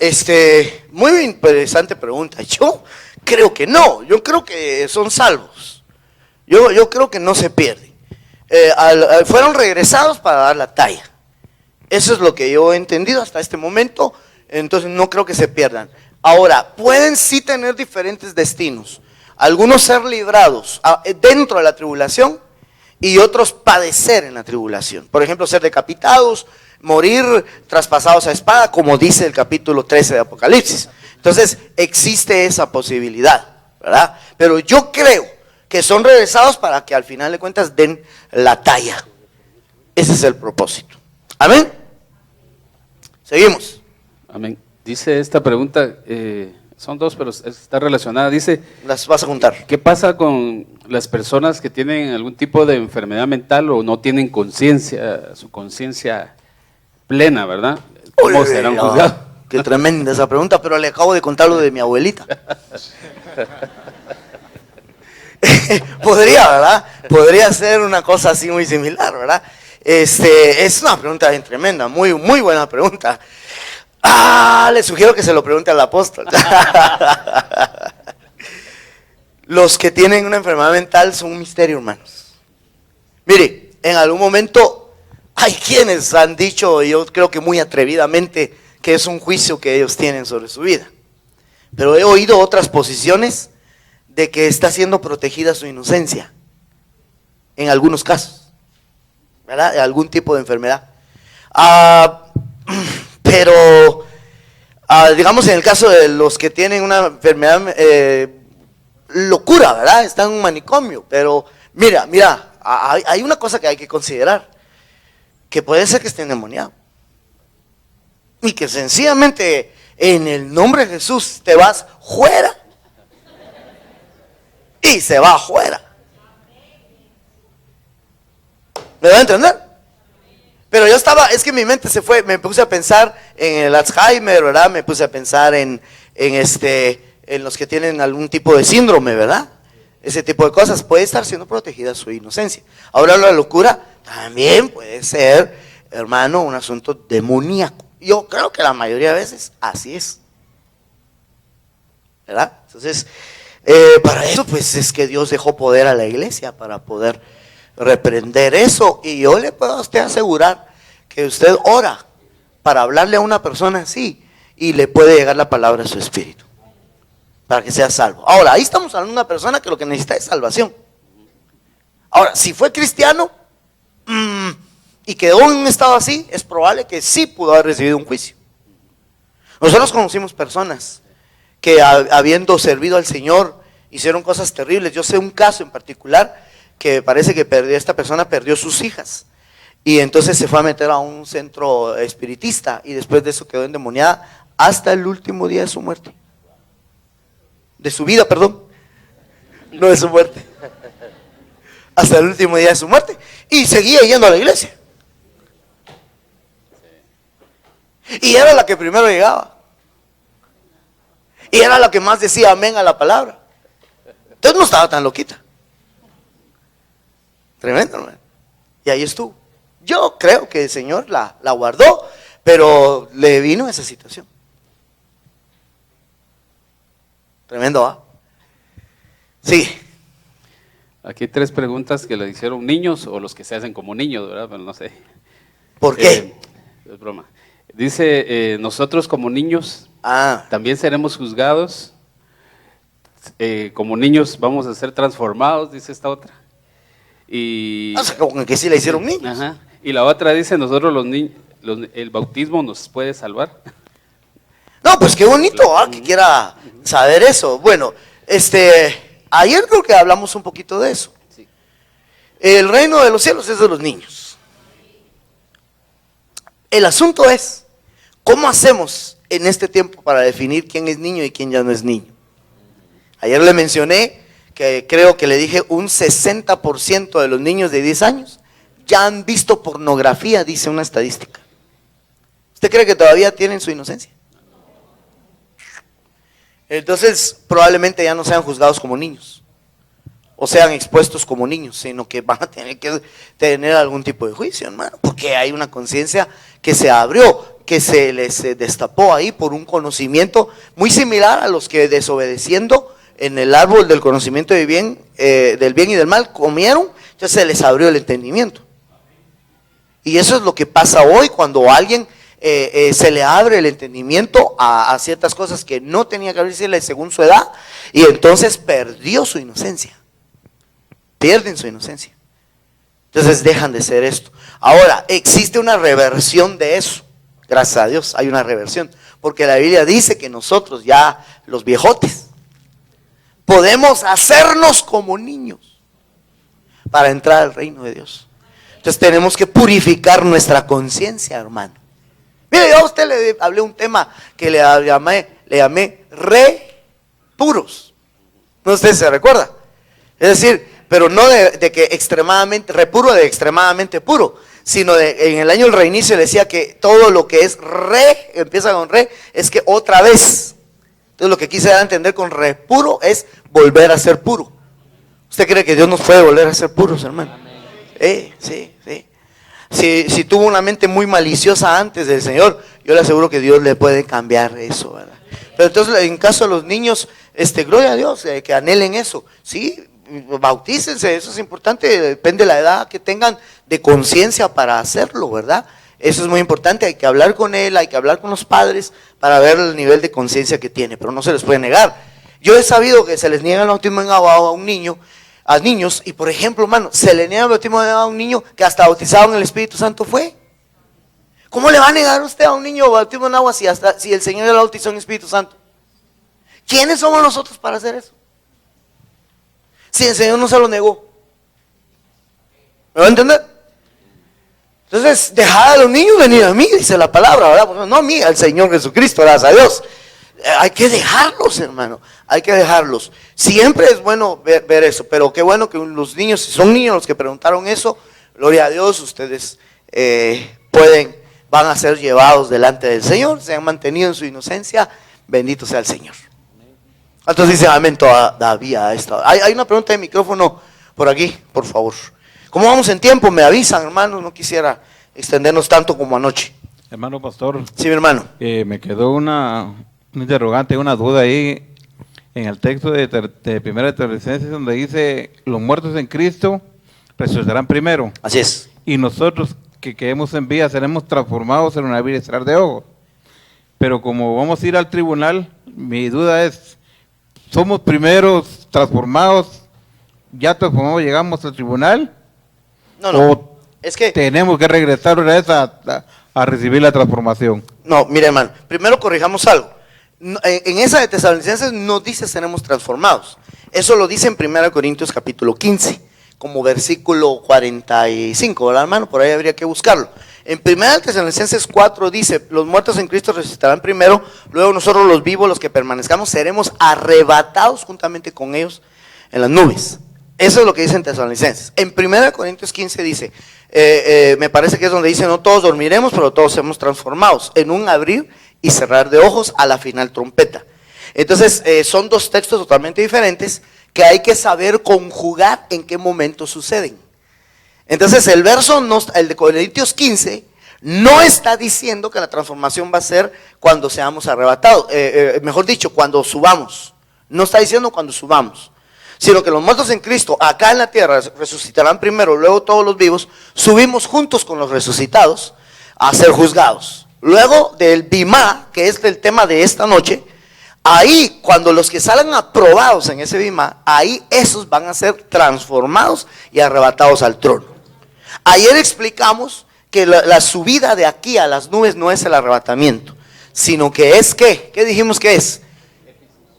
muy interesante pregunta. Yo creo que no, yo creo que son salvos. Yo creo que no se pierden. Fueron regresados para dar la talla. Eso es lo que yo he entendido hasta este momento, entonces no creo que se pierdan. Ahora, pueden sí tener diferentes destinos. Algunos ser librados dentro de la tribulación y otros padecer en la tribulación. Por ejemplo, ser decapitados, morir traspasados a espada, como dice el capítulo 13 de Apocalipsis. Entonces, existe esa posibilidad, ¿verdad? Pero yo creo que son regresados para que al final de cuentas den la talla. Ese es el propósito. Amén. Seguimos. Amén. Dice esta pregunta, son 2, pero está relacionada. Dice, Las vas a juntar. ¿qué pasa con las personas que tienen algún tipo de enfermedad mental o no tienen conciencia, su conciencia plena, ¿verdad? ¿Cómo serán juzgados? Qué tremenda esa pregunta, pero le acabo de contar lo de mi abuelita. Podría, ¿verdad? Podría ser una cosa así muy similar, ¿verdad? Es una pregunta bien tremenda, muy, muy buena pregunta. Le sugiero que se lo pregunte al apóstol. Los que tienen una enfermedad mental son un misterio, hermanos. Mire, en algún momento hay quienes han dicho, yo creo que muy atrevidamente, que es un juicio que ellos tienen sobre su vida. Pero he oído otras posiciones de que está siendo protegida su inocencia, en algunos casos, ¿verdad? De algún tipo de enfermedad. Pero, digamos en el caso de los que tienen una enfermedad, locura, ¿verdad? Están en un manicomio, pero mira, hay una cosa que hay que considerar, que puede ser que esté endemoniado. Y que sencillamente en el nombre de Jesús te vas fuera. Y se va afuera. ¿Me da a entender? Pero yo es que mi mente se fue, me puse a pensar en el Alzheimer, ¿verdad? Me puse a pensar en los que tienen algún tipo de síndrome, ¿verdad? ese tipo de cosas, puede estar siendo protegida su inocencia. Ahora la locura también puede ser, hermano, un asunto demoníaco. Yo creo que la mayoría de veces así es, ¿verdad? Entonces, para eso pues es que Dios dejó poder a la iglesia para poder reprender eso. Y yo le puedo a usted asegurar que usted ora para hablarle a una persona así y le puede llegar la palabra a su espíritu para que sea salvo. Ahora, ahí estamos hablando de una persona que lo que necesita es salvación. Ahora, si fue cristiano y quedó en un estado así, es probable que sí pudo haber recibido un juicio. Nosotros conocimos personas que habiendo servido al Señor hicieron cosas terribles. Yo sé un caso en particular que parece que esta persona perdió sus hijas y entonces se fue a meter a un centro espiritista y después de eso quedó endemoniada hasta el último día de su muerte. De su vida, perdón, no de su muerte. Hasta el último día de su muerte y seguía yendo a la iglesia. Y era la que primero llegaba. Y era la que más decía amén a la palabra. Entonces no estaba tan loquita. Tremendo, hermano. Y ahí estuvo. Yo creo que el Señor la guardó, pero le vino esa situación. Tremendo, ¿ah? Sí. Aquí hay 3 preguntas que le hicieron niños o los que se hacen como niños, ¿verdad? Pero no sé. ¿Por qué? Es broma. Dice, nosotros como niños también seremos juzgados. Como niños vamos a ser transformados, dice esta otra. Y, o sea, como que sí la hicieron niños. Ajá. Y la otra dice, nosotros el bautismo nos puede salvar. No, pues qué bonito, que quiera saber eso. Bueno, ayer creo que hablamos un poquito de eso. Sí. El reino de los cielos es de los niños. El asunto es, ¿cómo hacemos en este tiempo para definir quién es niño y quién ya no es niño? Ayer le mencioné que creo que le dije un 60% de los niños de 10 años ya han visto pornografía, dice una estadística. ¿Usted cree que todavía tienen su inocencia? Entonces probablemente ya no sean juzgados como niños o sean expuestos como niños, sino que van a tener que tener algún tipo de juicio, hermano, porque hay una conciencia que se abrió, que se les destapó ahí por un conocimiento muy similar a los que desobedeciendo en el árbol del conocimiento del bien y del mal comieron, entonces se les abrió el entendimiento. Y eso es lo que pasa hoy cuando a alguien se le abre el entendimiento a ciertas cosas que no tenía que abrirse según su edad, y entonces perdió su inocencia. Pierden su inocencia. Entonces dejan de ser esto. Ahora, existe una reversión de eso. Gracias a Dios hay una reversión. Porque la Biblia dice que nosotros ya, los viejotes, podemos hacernos como niños para entrar al reino de Dios. Entonces tenemos que purificar nuestra conciencia, hermano. Mire, yo a usted le hablé un tema que le llamé re puros. No sé si se recuerda. Es decir, pero no de que extremadamente, re puro de extremadamente puro, sino en el año del reinicio le decía que todo lo que es re, empieza con re, es que otra vez. Entonces lo que quise dar a entender con re puro es volver a ser puro. ¿Usted cree que Dios nos puede volver a ser puros, hermano? Sí. Si tuvo una mente muy maliciosa antes del Señor, yo le aseguro que Dios le puede cambiar eso, ¿verdad? Pero entonces en caso de los niños, gloria a Dios, que anhelen eso, sí, bautícense, eso es importante, depende de la edad que tengan de conciencia para hacerlo, ¿verdad? Eso es muy importante, hay que hablar con él, hay que hablar con los padres para ver el nivel de conciencia que tiene, pero no se les puede negar. Yo he sabido que se les niega el bautismo en agua a un niño, a niños, y por ejemplo, hermano, se le niega el bautismo en agua a un niño que hasta bautizado en el Espíritu Santo fue. ¿Cómo le va a negar usted a un niño bautismo en agua si el Señor ya lo bautizó en el Espíritu Santo? ¿Quiénes somos nosotros para hacer eso? Si el Señor no se lo negó. ¿Me va a entender? Entonces, dejad a los niños venir a mí, dice la palabra, ¿verdad? No a mí, al Señor Jesucristo, gracias a Dios. Hay que dejarlos, hermano, hay que dejarlos. Siempre es bueno ver eso, pero qué bueno que los niños, si son niños los que preguntaron eso, gloria a Dios, ustedes van a ser llevados delante del Señor, se han mantenido en su inocencia, bendito sea el Señor. Entonces dice amén todavía. Hay una pregunta de micrófono por aquí, por favor. ¿Cómo vamos en tiempo? Me avisan, hermanos, no quisiera extendernos tanto como anoche. Hermano pastor. Sí, mi hermano. Me quedó un interrogante, una duda ahí en el texto de 1 de Tesalonicenses, donde dice, los muertos en Cristo resucitarán primero. Así es. Y nosotros que quedemos en vida seremos transformados en un abrir y cerrar de ojos. Pero como vamos a ir al tribunal, mi duda es, ¿somos primeros transformados, ya transformados llegamos al tribunal? No. ¿O es que tenemos que regresar una vez a recibir la transformación? No, mire hermano, primero corrijamos algo. En esa de Tesalonicenses no dice seremos transformados. Eso lo dice en 1 Corintios capítulo 15, como versículo 45, ¿verdad hermano? Por ahí habría que buscarlo. En 1 Tesalonicenses 4 dice, los muertos en Cristo resucitarán primero, luego nosotros los vivos, los que permanezcamos, seremos arrebatados juntamente con ellos en las nubes. Eso es lo que dice en Tesalonicenses. En 1 Corintios 15 dice, me parece que es donde dice, no todos dormiremos, pero todos seremos transformados en un abrir y cerrar de ojos a la final trompeta. Entonces, son dos textos totalmente diferentes que hay que saber conjugar en qué momento suceden. Entonces, el de Corintios 15, no está diciendo que la transformación va a ser cuando seamos arrebatados, mejor dicho, cuando subamos. No está diciendo cuando subamos, sino que los muertos en Cristo acá en la tierra resucitarán primero, luego todos los vivos, subimos juntos con los resucitados a ser juzgados. Luego del Bimá, que es el tema de esta noche, ahí cuando los que salgan aprobados en ese Bimá, ahí esos van a ser transformados y arrebatados al trono. Ayer explicamos que la subida de aquí a las nubes no es el arrebatamiento, sino que es ¿qué? ¿Qué dijimos que es?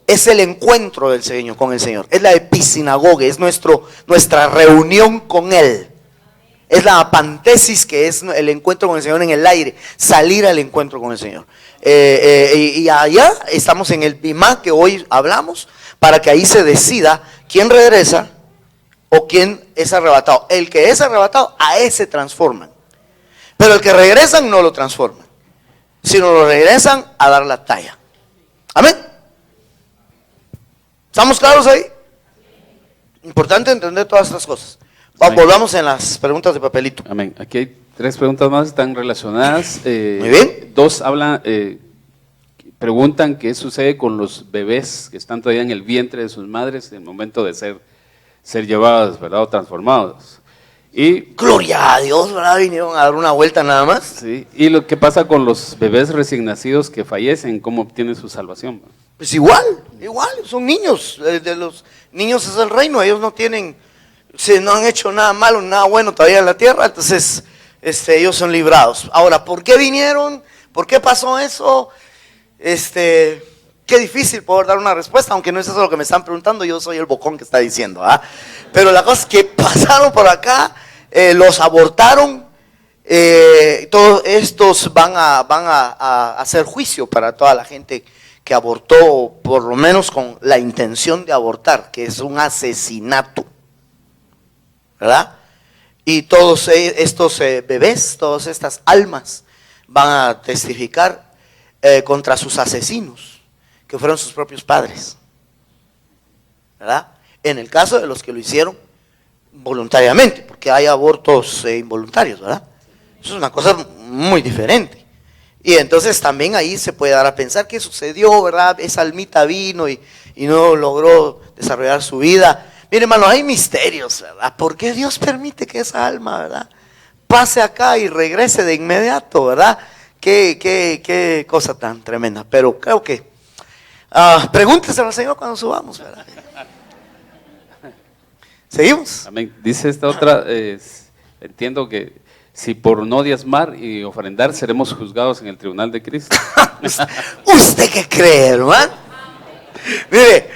Es el encuentro del Señor con el Señor, es la episinagoge, es nuestra reunión con Él, es la apantesis, que es el encuentro con el Señor en el aire, salir al encuentro con el Señor. Y allá estamos en el Bimá que hoy hablamos, para que ahí se decida quién regresa o quién es arrebatado. El que es arrebatado, a ese transforman, pero el que regresan no lo transforman, sino lo regresan a dar la talla. Amén. ¿Estamos claros ahí? Importante entender todas estas cosas. Volvamos en las preguntas de papelito. Amén. Aquí hay 3 preguntas más, están relacionadas. Muy bien. 2 preguntan qué sucede con los bebés que están todavía en el vientre de sus madres en el momento de ser llevados, ¿verdad? O transformados. Y gloria a Dios, ¿verdad? Vinieron a dar una vuelta nada más. Sí. Y lo que pasa con los bebés recién nacidos que fallecen, ¿cómo obtienen su salvación? Pues igual, son niños. De los niños es el reino, ellos no han hecho nada malo, nada bueno todavía en la tierra, entonces ellos son librados. Ahora, ¿por qué vinieron? ¿Por qué pasó eso? Qué difícil poder dar una respuesta, aunque no es eso lo que me están preguntando, yo soy el bocón que está diciendo, ¿ah? Pero la cosa es que pasaron por acá, los abortaron, todos estos van a hacer juicio para toda la gente que abortó, por lo menos con la intención de abortar, que es un asesinato, ¿verdad? Y todos estos bebés, todas estas almas van a testificar contra sus asesinos, que fueron sus propios padres, ¿verdad? En el caso de los que lo hicieron voluntariamente, porque hay abortos involuntarios, ¿verdad? Eso es una cosa muy diferente. Y entonces también ahí se puede dar a pensar qué sucedió, ¿verdad? Esa almita vino y no logró desarrollar su vida. Mire, hermano, hay misterios, ¿verdad? ¿Por qué Dios permite que esa alma, ¿verdad?, pase acá y regrese de inmediato, ¿verdad? Qué cosa tan tremenda. Pero creo que pregúnteselo al Señor cuando subamos, ¿verdad? ¿Seguimos? Amén. Dice esta otra, entiendo que si por no diezmar y ofrendar seremos juzgados en el tribunal de Cristo. ¿Usted qué cree, hermano? Mire,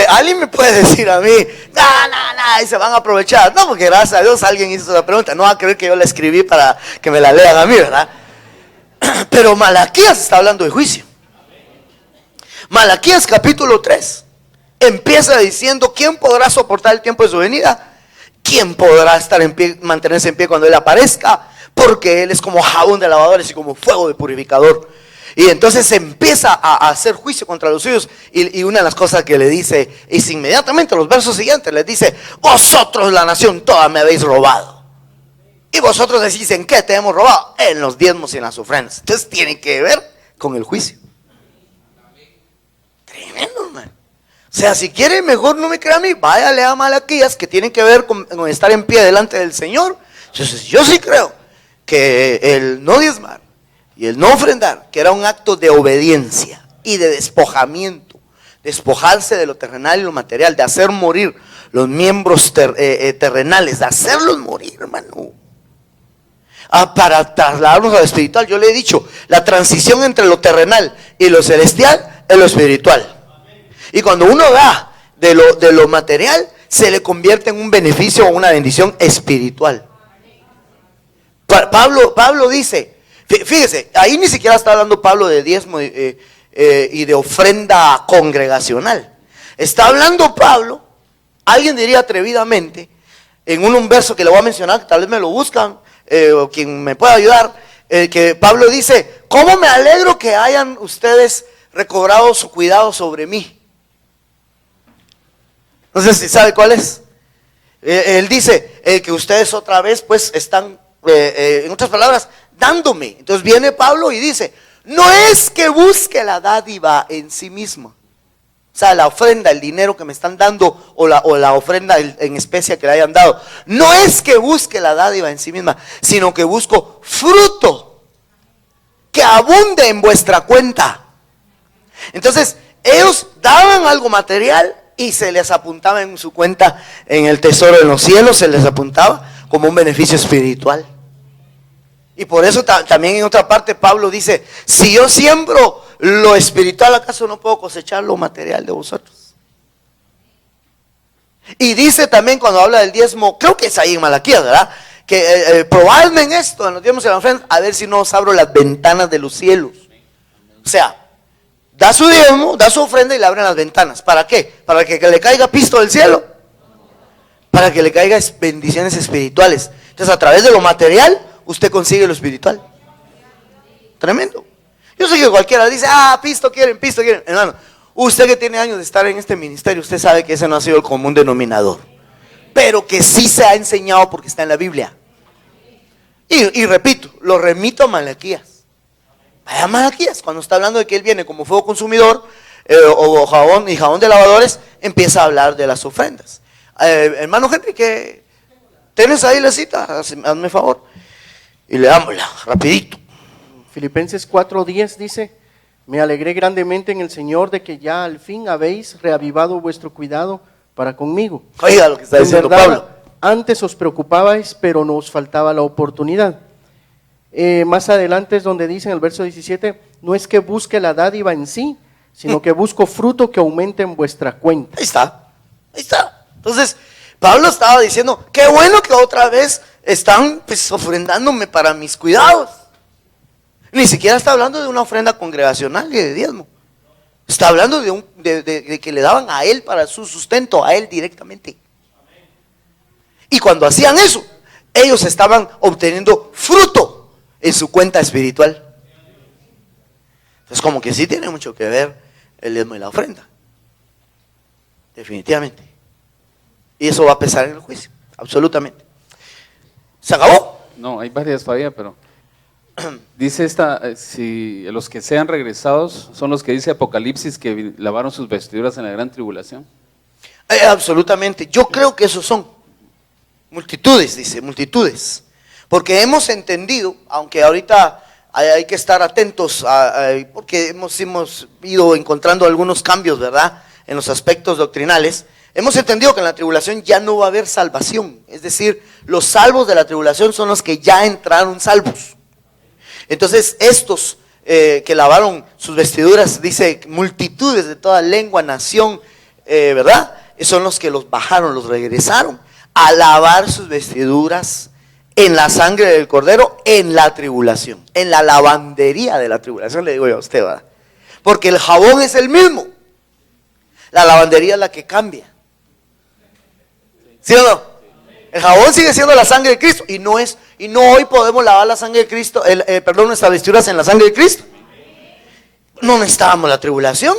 alguien me puede decir a mí, no, y se van a aprovechar. No, porque gracias a Dios alguien hizo esa pregunta. No va a creer que yo la escribí para que me la lean a mí, ¿verdad? Pero Malaquías está hablando de juicio. Malaquías capítulo 3 empieza diciendo: ¿quién podrá soportar el tiempo de su venida? ¿Quién podrá estar en pie, mantenerse en pie cuando Él aparezca? Porque Él es como jabón de lavadores y como fuego de purificador. Y entonces se empieza a hacer juicio contra los suyos. Y una de las cosas que le dice es inmediatamente, los versos siguientes, les dice: vosotros, la nación toda, me habéis robado. Y vosotros decís: ¿en qué te hemos robado? En los diezmos y en las ofrendas. Entonces tiene que ver con el juicio. Tremendo, hermano. O sea, si quiere, mejor no me crea a mí, váyale a Malaquías, que tienen que ver con estar en pie delante del Señor. Entonces yo sí creo que el no diezmar y el no ofrendar, que era un acto de obediencia y de despojamiento, despojarse de lo terrenal y lo material, de hacer morir los miembros terrenales, de hacerlos morir, hermano. Para trasladarnos a lo espiritual, yo le he dicho, la transición entre lo terrenal y lo celestial es lo espiritual. Y cuando uno da de lo material, se le convierte en un beneficio o una bendición espiritual. Pablo dice, fíjese, ahí ni siquiera está hablando Pablo de diezmo y de ofrenda congregacional. Está hablando Pablo, alguien diría atrevidamente, en un verso que le voy a mencionar, que tal vez me lo buscan, o quien me pueda ayudar, que Pablo dice: ¿cómo me alegro que hayan ustedes recobrado su cuidado sobre mí? No sé si sabe cuál es. Él dice que ustedes otra vez pues están, en otras palabras, dándome. Entonces viene Pablo y dice: no es que busque la dádiva en sí misma, o sea, la ofrenda, el dinero que me están dando, o la ofrenda en especie que le hayan dado. No es que busque la dádiva en sí misma, sino que busco fruto que abunde en vuestra cuenta. Entonces ellos daban algo material y se les apuntaba en su cuenta, en el tesoro de los cielos, se les apuntaba como un beneficio espiritual. Y por eso también en otra parte Pablo dice: si yo siembro lo espiritual, ¿acaso no puedo cosechar lo material de vosotros? Y dice también, cuando habla del diezmo, creo que es ahí en Malaquías, ¿verdad? Que probadme en esto, en los diezmos y en la ofrenda, a ver si no os abro las ventanas de los cielos. O sea, da su diezmo, da su ofrenda y le abren las ventanas. ¿Para qué? ¿Para que le caiga pisto del cielo? Para que le caiga bendiciones espirituales. Entonces, a través de lo material, usted consigue lo espiritual. Tremendo. Yo sé que cualquiera dice: pisto quieren. Hermano, usted que tiene años de estar en este ministerio, usted sabe que ese no ha sido el común denominador, pero que sí se ha enseñado porque está en la Biblia. Y repito, lo remito a Malaquías. Vaya a Malaquías, cuando está hablando de que él viene como fuego consumidor, o jabón de lavadores, empieza a hablar de las ofrendas. Hermano Henry, que ¿tienes ahí la cita? Hazme favor y leámosla rapidito. Filipenses 4:10 dice: me alegré grandemente en el Señor de que ya al fin habéis reavivado vuestro cuidado para conmigo. Oiga lo que está diciendo Pablo. Antes os preocupabais, pero no os faltaba la oportunidad. Más adelante es donde dice en el verso 17: no es que busque la dádiva en sí, sino que busco fruto que aumente en vuestra cuenta. Ahí está. Entonces Pablo estaba diciendo: qué bueno que otra vez están pues ofrendándome para mis cuidados. Ni siquiera está hablando de una ofrenda congregacional y de diezmo. Está hablando de que le daban a él para su sustento, a él directamente. Y cuando hacían eso, ellos estaban obteniendo fruto en su cuenta espiritual. Entonces, como que sí tiene mucho que ver el diezmo y la ofrenda. Definitivamente. Y eso va a pesar en el juicio, absolutamente. ¿Se acabó? No, hay varias todavía, pero dice si los que sean regresados son los que dice Apocalipsis que lavaron sus vestiduras en la gran tribulación. Absolutamente. Yo creo que esos son multitudes, dice, multitudes. Porque hemos entendido, aunque ahorita hay que estar atentos, porque hemos ido encontrando algunos cambios, ¿verdad?, en los aspectos doctrinales. Hemos entendido que en la tribulación ya no va a haber salvación. Es decir, los salvos de la tribulación son los que ya entraron salvos. Entonces estos que lavaron sus vestiduras, dice, multitudes de toda lengua, nación, ¿verdad?, son los que los bajaron, los regresaron a lavar sus vestiduras en la sangre del Cordero, en la tribulación, en la lavandería de la tribulación, le digo yo a usted, ¿verdad? Porque el jabón es el mismo, la lavandería es la que cambia. ¿Sí o no? El jabón sigue siendo la sangre de Cristo, y no hoy podemos lavar la sangre de Cristo, nuestras vestiduras en la sangre de Cristo. no necesitábamos la tribulación.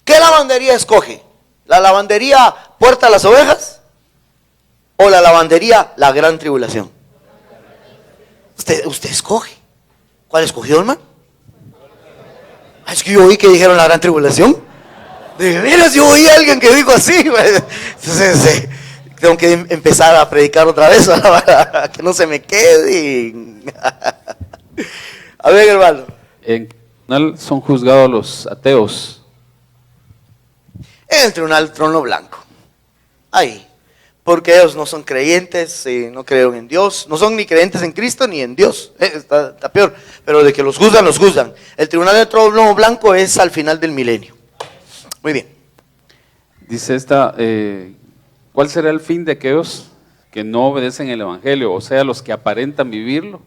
¿Qué lavandería escoge? ¿La lavandería Puerta a las Ovejas? ¿O la lavandería La Gran Tribulación? Usted escoge. ¿Cuál escogió, hermano? Es que yo oí que dijeron La Gran Tribulación. De veras, yo oí a alguien que dijo así. Entonces, tengo que empezar a predicar otra vez para que no se me quede. A ver, hermano. ¿En qué tribunal son juzgados los ateos? En el tribunal Trono Blanco. Ahí. Porque ellos no son creyentes, no creyeron en Dios, no son ni creyentes en Cristo ni en Dios. Está peor. Pero de que los juzgan, los juzgan. El tribunal del Trono Blanco es al final del milenio. Muy bien. Dice esta, ¿cuál será el fin de aquellos que no obedecen el Evangelio? O sea, los que aparentan vivirlo,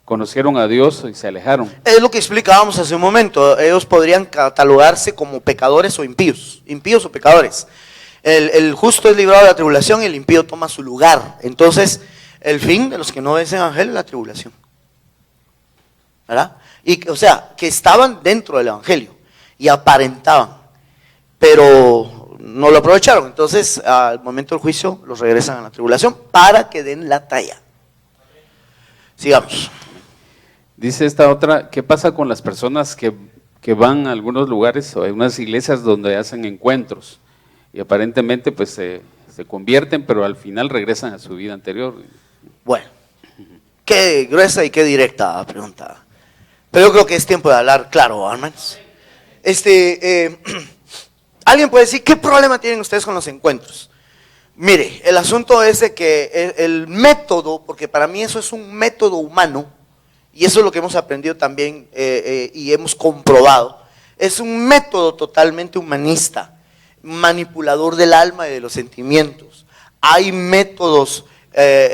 conocieron a Dios y se alejaron. Es lo que explicábamos hace un momento. Ellos podrían catalogarse como pecadores o impíos. Impíos o pecadores. El justo es librado de la tribulación y el impío toma su lugar. Entonces, el fin de los que no obedecen el Evangelio es la tribulación. ¿Verdad? Y, o sea, que estaban dentro del Evangelio y aparentaban, pero no lo aprovecharon. Entonces, al momento del juicio, los regresan a la tribulación para que den la talla. Sigamos. Dice esta otra, ¿qué pasa con las personas que van a algunos lugares o a unas iglesias donde hacen encuentros y aparentemente pues se convierten, pero al final regresan a su vida anterior? Bueno, qué gruesa y qué directa pregunta. Pero yo creo que es tiempo de hablar claro, hermanos. Alguien puede decir, ¿qué problema tienen ustedes con los encuentros? Mire, el asunto es de que el método, porque para mí eso es un método humano, y eso es lo que hemos aprendido también y hemos comprobado, es un método totalmente humanista, manipulador del alma y de los sentimientos. Hay métodos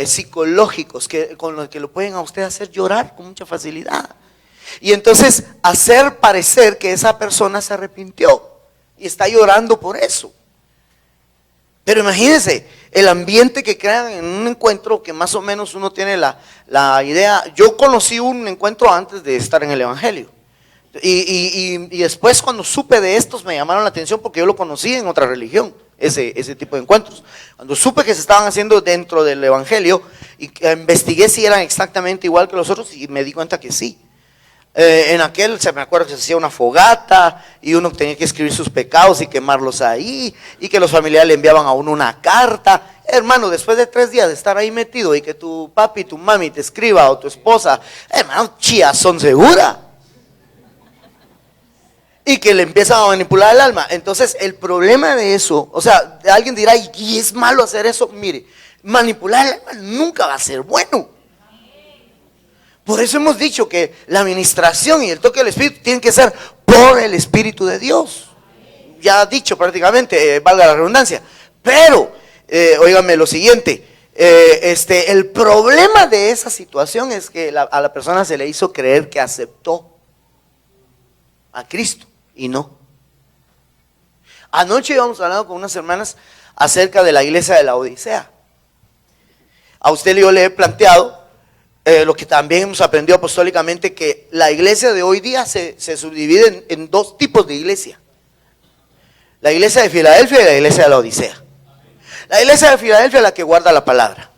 psicológicos con los que lo pueden a usted hacer llorar con mucha facilidad. Y entonces hacer parecer que esa persona se arrepintió y está llorando por eso. Pero imagínense el ambiente que crean en un encuentro que más o menos uno tiene la idea. Yo conocí un encuentro antes de estar en el Evangelio. Y después cuando supe de estos me llamaron la atención porque yo lo conocí en otra religión, ese tipo de encuentros. Cuando supe que se estaban haciendo dentro del Evangelio, y investigué si eran exactamente igual que los otros y me di cuenta que sí. En aquel, me acuerdo que se hacía una fogata y uno tenía que escribir sus pecados y quemarlos ahí, y que los familiares le enviaban a uno una carta. Hermano, después de 3 días de estar ahí metido y que tu papi, tu mami te escriba o tu esposa, hermano, son segura. Y que le empiezan a manipular el alma. Entonces, el problema de eso, o sea, alguien dirá, ¿y es malo hacer eso? Mire, manipular el alma nunca va a ser bueno. Por eso hemos dicho que la administración y el toque del Espíritu tienen que ser por el Espíritu de Dios. Ya dicho prácticamente, valga la redundancia. Pero, óigame lo siguiente, el problema de esa situación es que a la persona se le hizo creer que aceptó a Cristo y no. Anoche íbamos hablando con unas hermanas acerca de la iglesia de la Odisea. A usted yo le he planteado lo que también hemos aprendido apostólicamente, que la iglesia de hoy día se subdivide en 2 tipos de iglesia. La iglesia de Filadelfia y la iglesia de la Odisea. La iglesia de Filadelfia es la que guarda la palabra.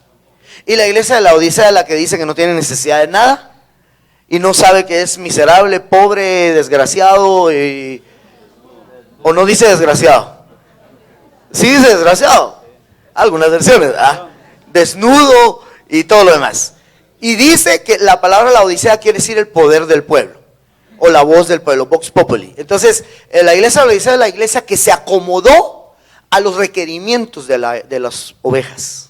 Y la iglesia de la Odisea es la que dice que no tiene necesidad de nada y no sabe que es miserable, pobre, desgraciado, o no dice desgraciado. Sí dice desgraciado. Algunas versiones, ¿verdad? Desnudo y todo lo demás. Y dice que la palabra la Odisea quiere decir el poder del pueblo, o la voz del pueblo, vox populi. Entonces, la iglesia de la Odisea es la iglesia que se acomodó a los requerimientos de las ovejas.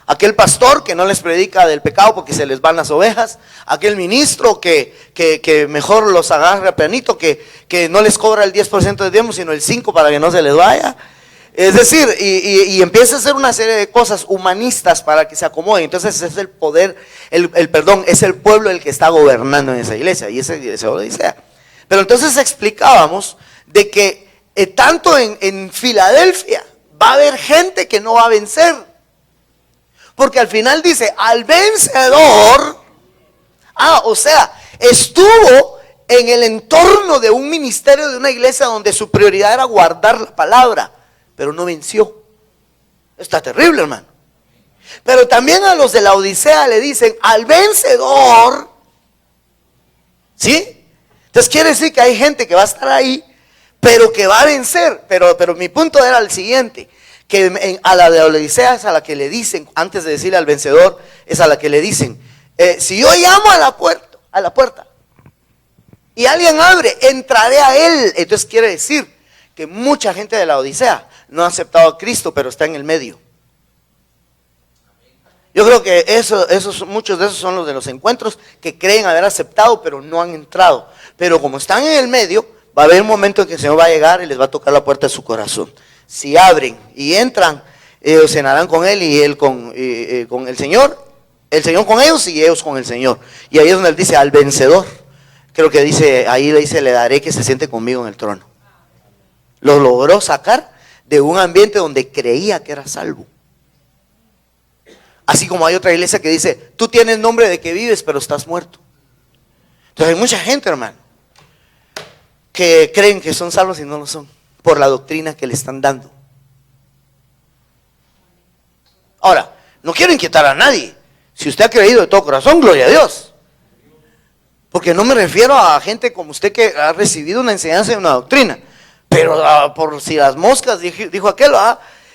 Aquel pastor que no les predica del pecado porque se les van las ovejas, aquel ministro que mejor los agarra pianito, que no les cobra el 10% de diezmo, sino el 5% para que no se les vaya. Es decir, y empieza a hacer una serie de cosas humanistas para que se acomoden. Entonces es el poder, es el pueblo el que está gobernando en esa iglesia, y esa iglesia de Odisea. Pero entonces explicábamos de que tanto en Filadelfia va a haber gente que no va a vencer. Porque al final dice, al vencedor, o sea, estuvo en el entorno de un ministerio, de una iglesia donde su prioridad era guardar la palabra, pero no venció. Está terrible, hermano. Pero también a los de la Odisea le dicen, al vencedor, ¿sí? Entonces quiere decir que hay gente que va a estar ahí, pero que va a vencer. Pero mi punto era el siguiente, que a la de la Odisea es a la que le dicen, antes de decirle al vencedor, es a la que le dicen, si yo llamo a la puerta, y alguien abre, entraré a él. Entonces quiere decir que mucha gente de la Odisea no ha aceptado a Cristo, pero está en el medio. Yo creo que muchos de esos son los de los encuentros que creen haber aceptado, pero no han entrado. Pero como están en el medio, va a haber un momento en que el Señor va a llegar y les va a tocar la puerta de su corazón. Si abren y entran, ellos cenarán con Él y Él con el Señor con ellos y ellos con el Señor. Y ahí es donde Él dice al vencedor. Creo que dice, ahí le dice, le daré que se siente conmigo en el trono. Lo logró sacar de un ambiente donde creía que era salvo. Así como hay otra iglesia que dice, tú tienes nombre de que vives, pero estás muerto. Entonces hay mucha gente, hermano, que creen que son salvos y no lo son, por la doctrina que le están dando. Ahora, no quiero inquietar a nadie. Si usted ha creído de todo corazón, gloria a Dios. Porque no me refiero a gente como usted que ha recibido una enseñanza y una doctrina. Pero por si las moscas, dijo aquel,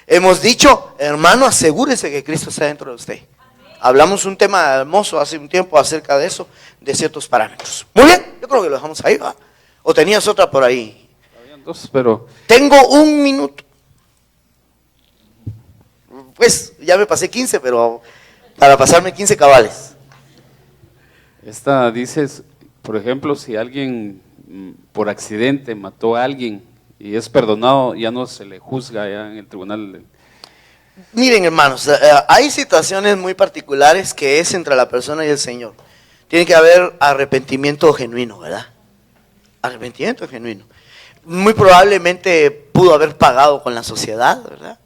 hemos dicho, hermano, asegúrese que Cristo está dentro de usted. Hablamos un tema hermoso hace un tiempo acerca de eso, de ciertos parámetros. Muy bien, yo creo que lo dejamos ahí, ¿va? ¿O tenías otra por ahí? Habían dos, pero... Tengo un minuto. Pues ya me pasé 15, pero para pasarme 15 cabales. Esta dices, por ejemplo, si alguien por accidente mató a alguien y es perdonado, ya no se le juzga ya en el tribunal. Miren, hermanos, hay situaciones muy particulares que es entre la persona y el Señor. Tiene que haber arrepentimiento genuino, ¿verdad? Arrepentimiento genuino. Muy probablemente pudo haber pagado con la sociedad, ¿verdad?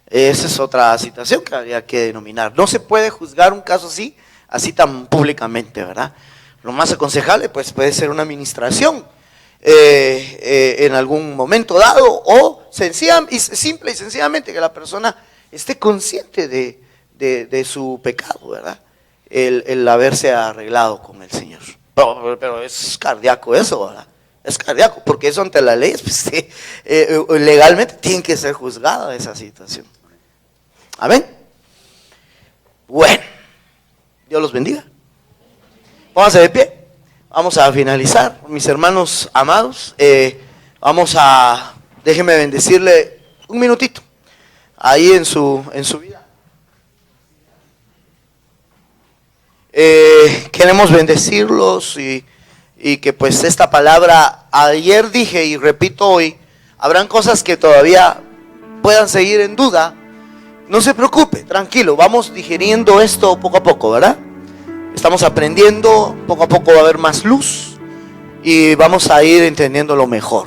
Esa es otra situación que habría que denominar. No se puede juzgar un caso así tan públicamente, ¿verdad? Lo más aconsejable pues puede ser una administración en algún momento dado, o simple y sencillamente que la persona esté consciente de su pecado, ¿verdad? El haberse arreglado con el Señor. Pero es cardíaco eso, ¿verdad? Es cardíaco, porque eso ante la ley pues, legalmente tiene que ser juzgada esa situación. ¿Amén? Bueno, Dios los bendiga. Pónganse de pie. Vamos a finalizar, mis hermanos amados. Déjenme bendecirle un minutito ahí en su vida. Queremos bendecirlos y que pues esta palabra, ayer dije y repito hoy, habrán cosas que todavía puedan seguir en duda. No se preocupe, tranquilo, vamos digiriendo esto poco a poco, ¿verdad? Estamos aprendiendo, poco a poco va a haber más luz y vamos a ir entendiéndolo mejor.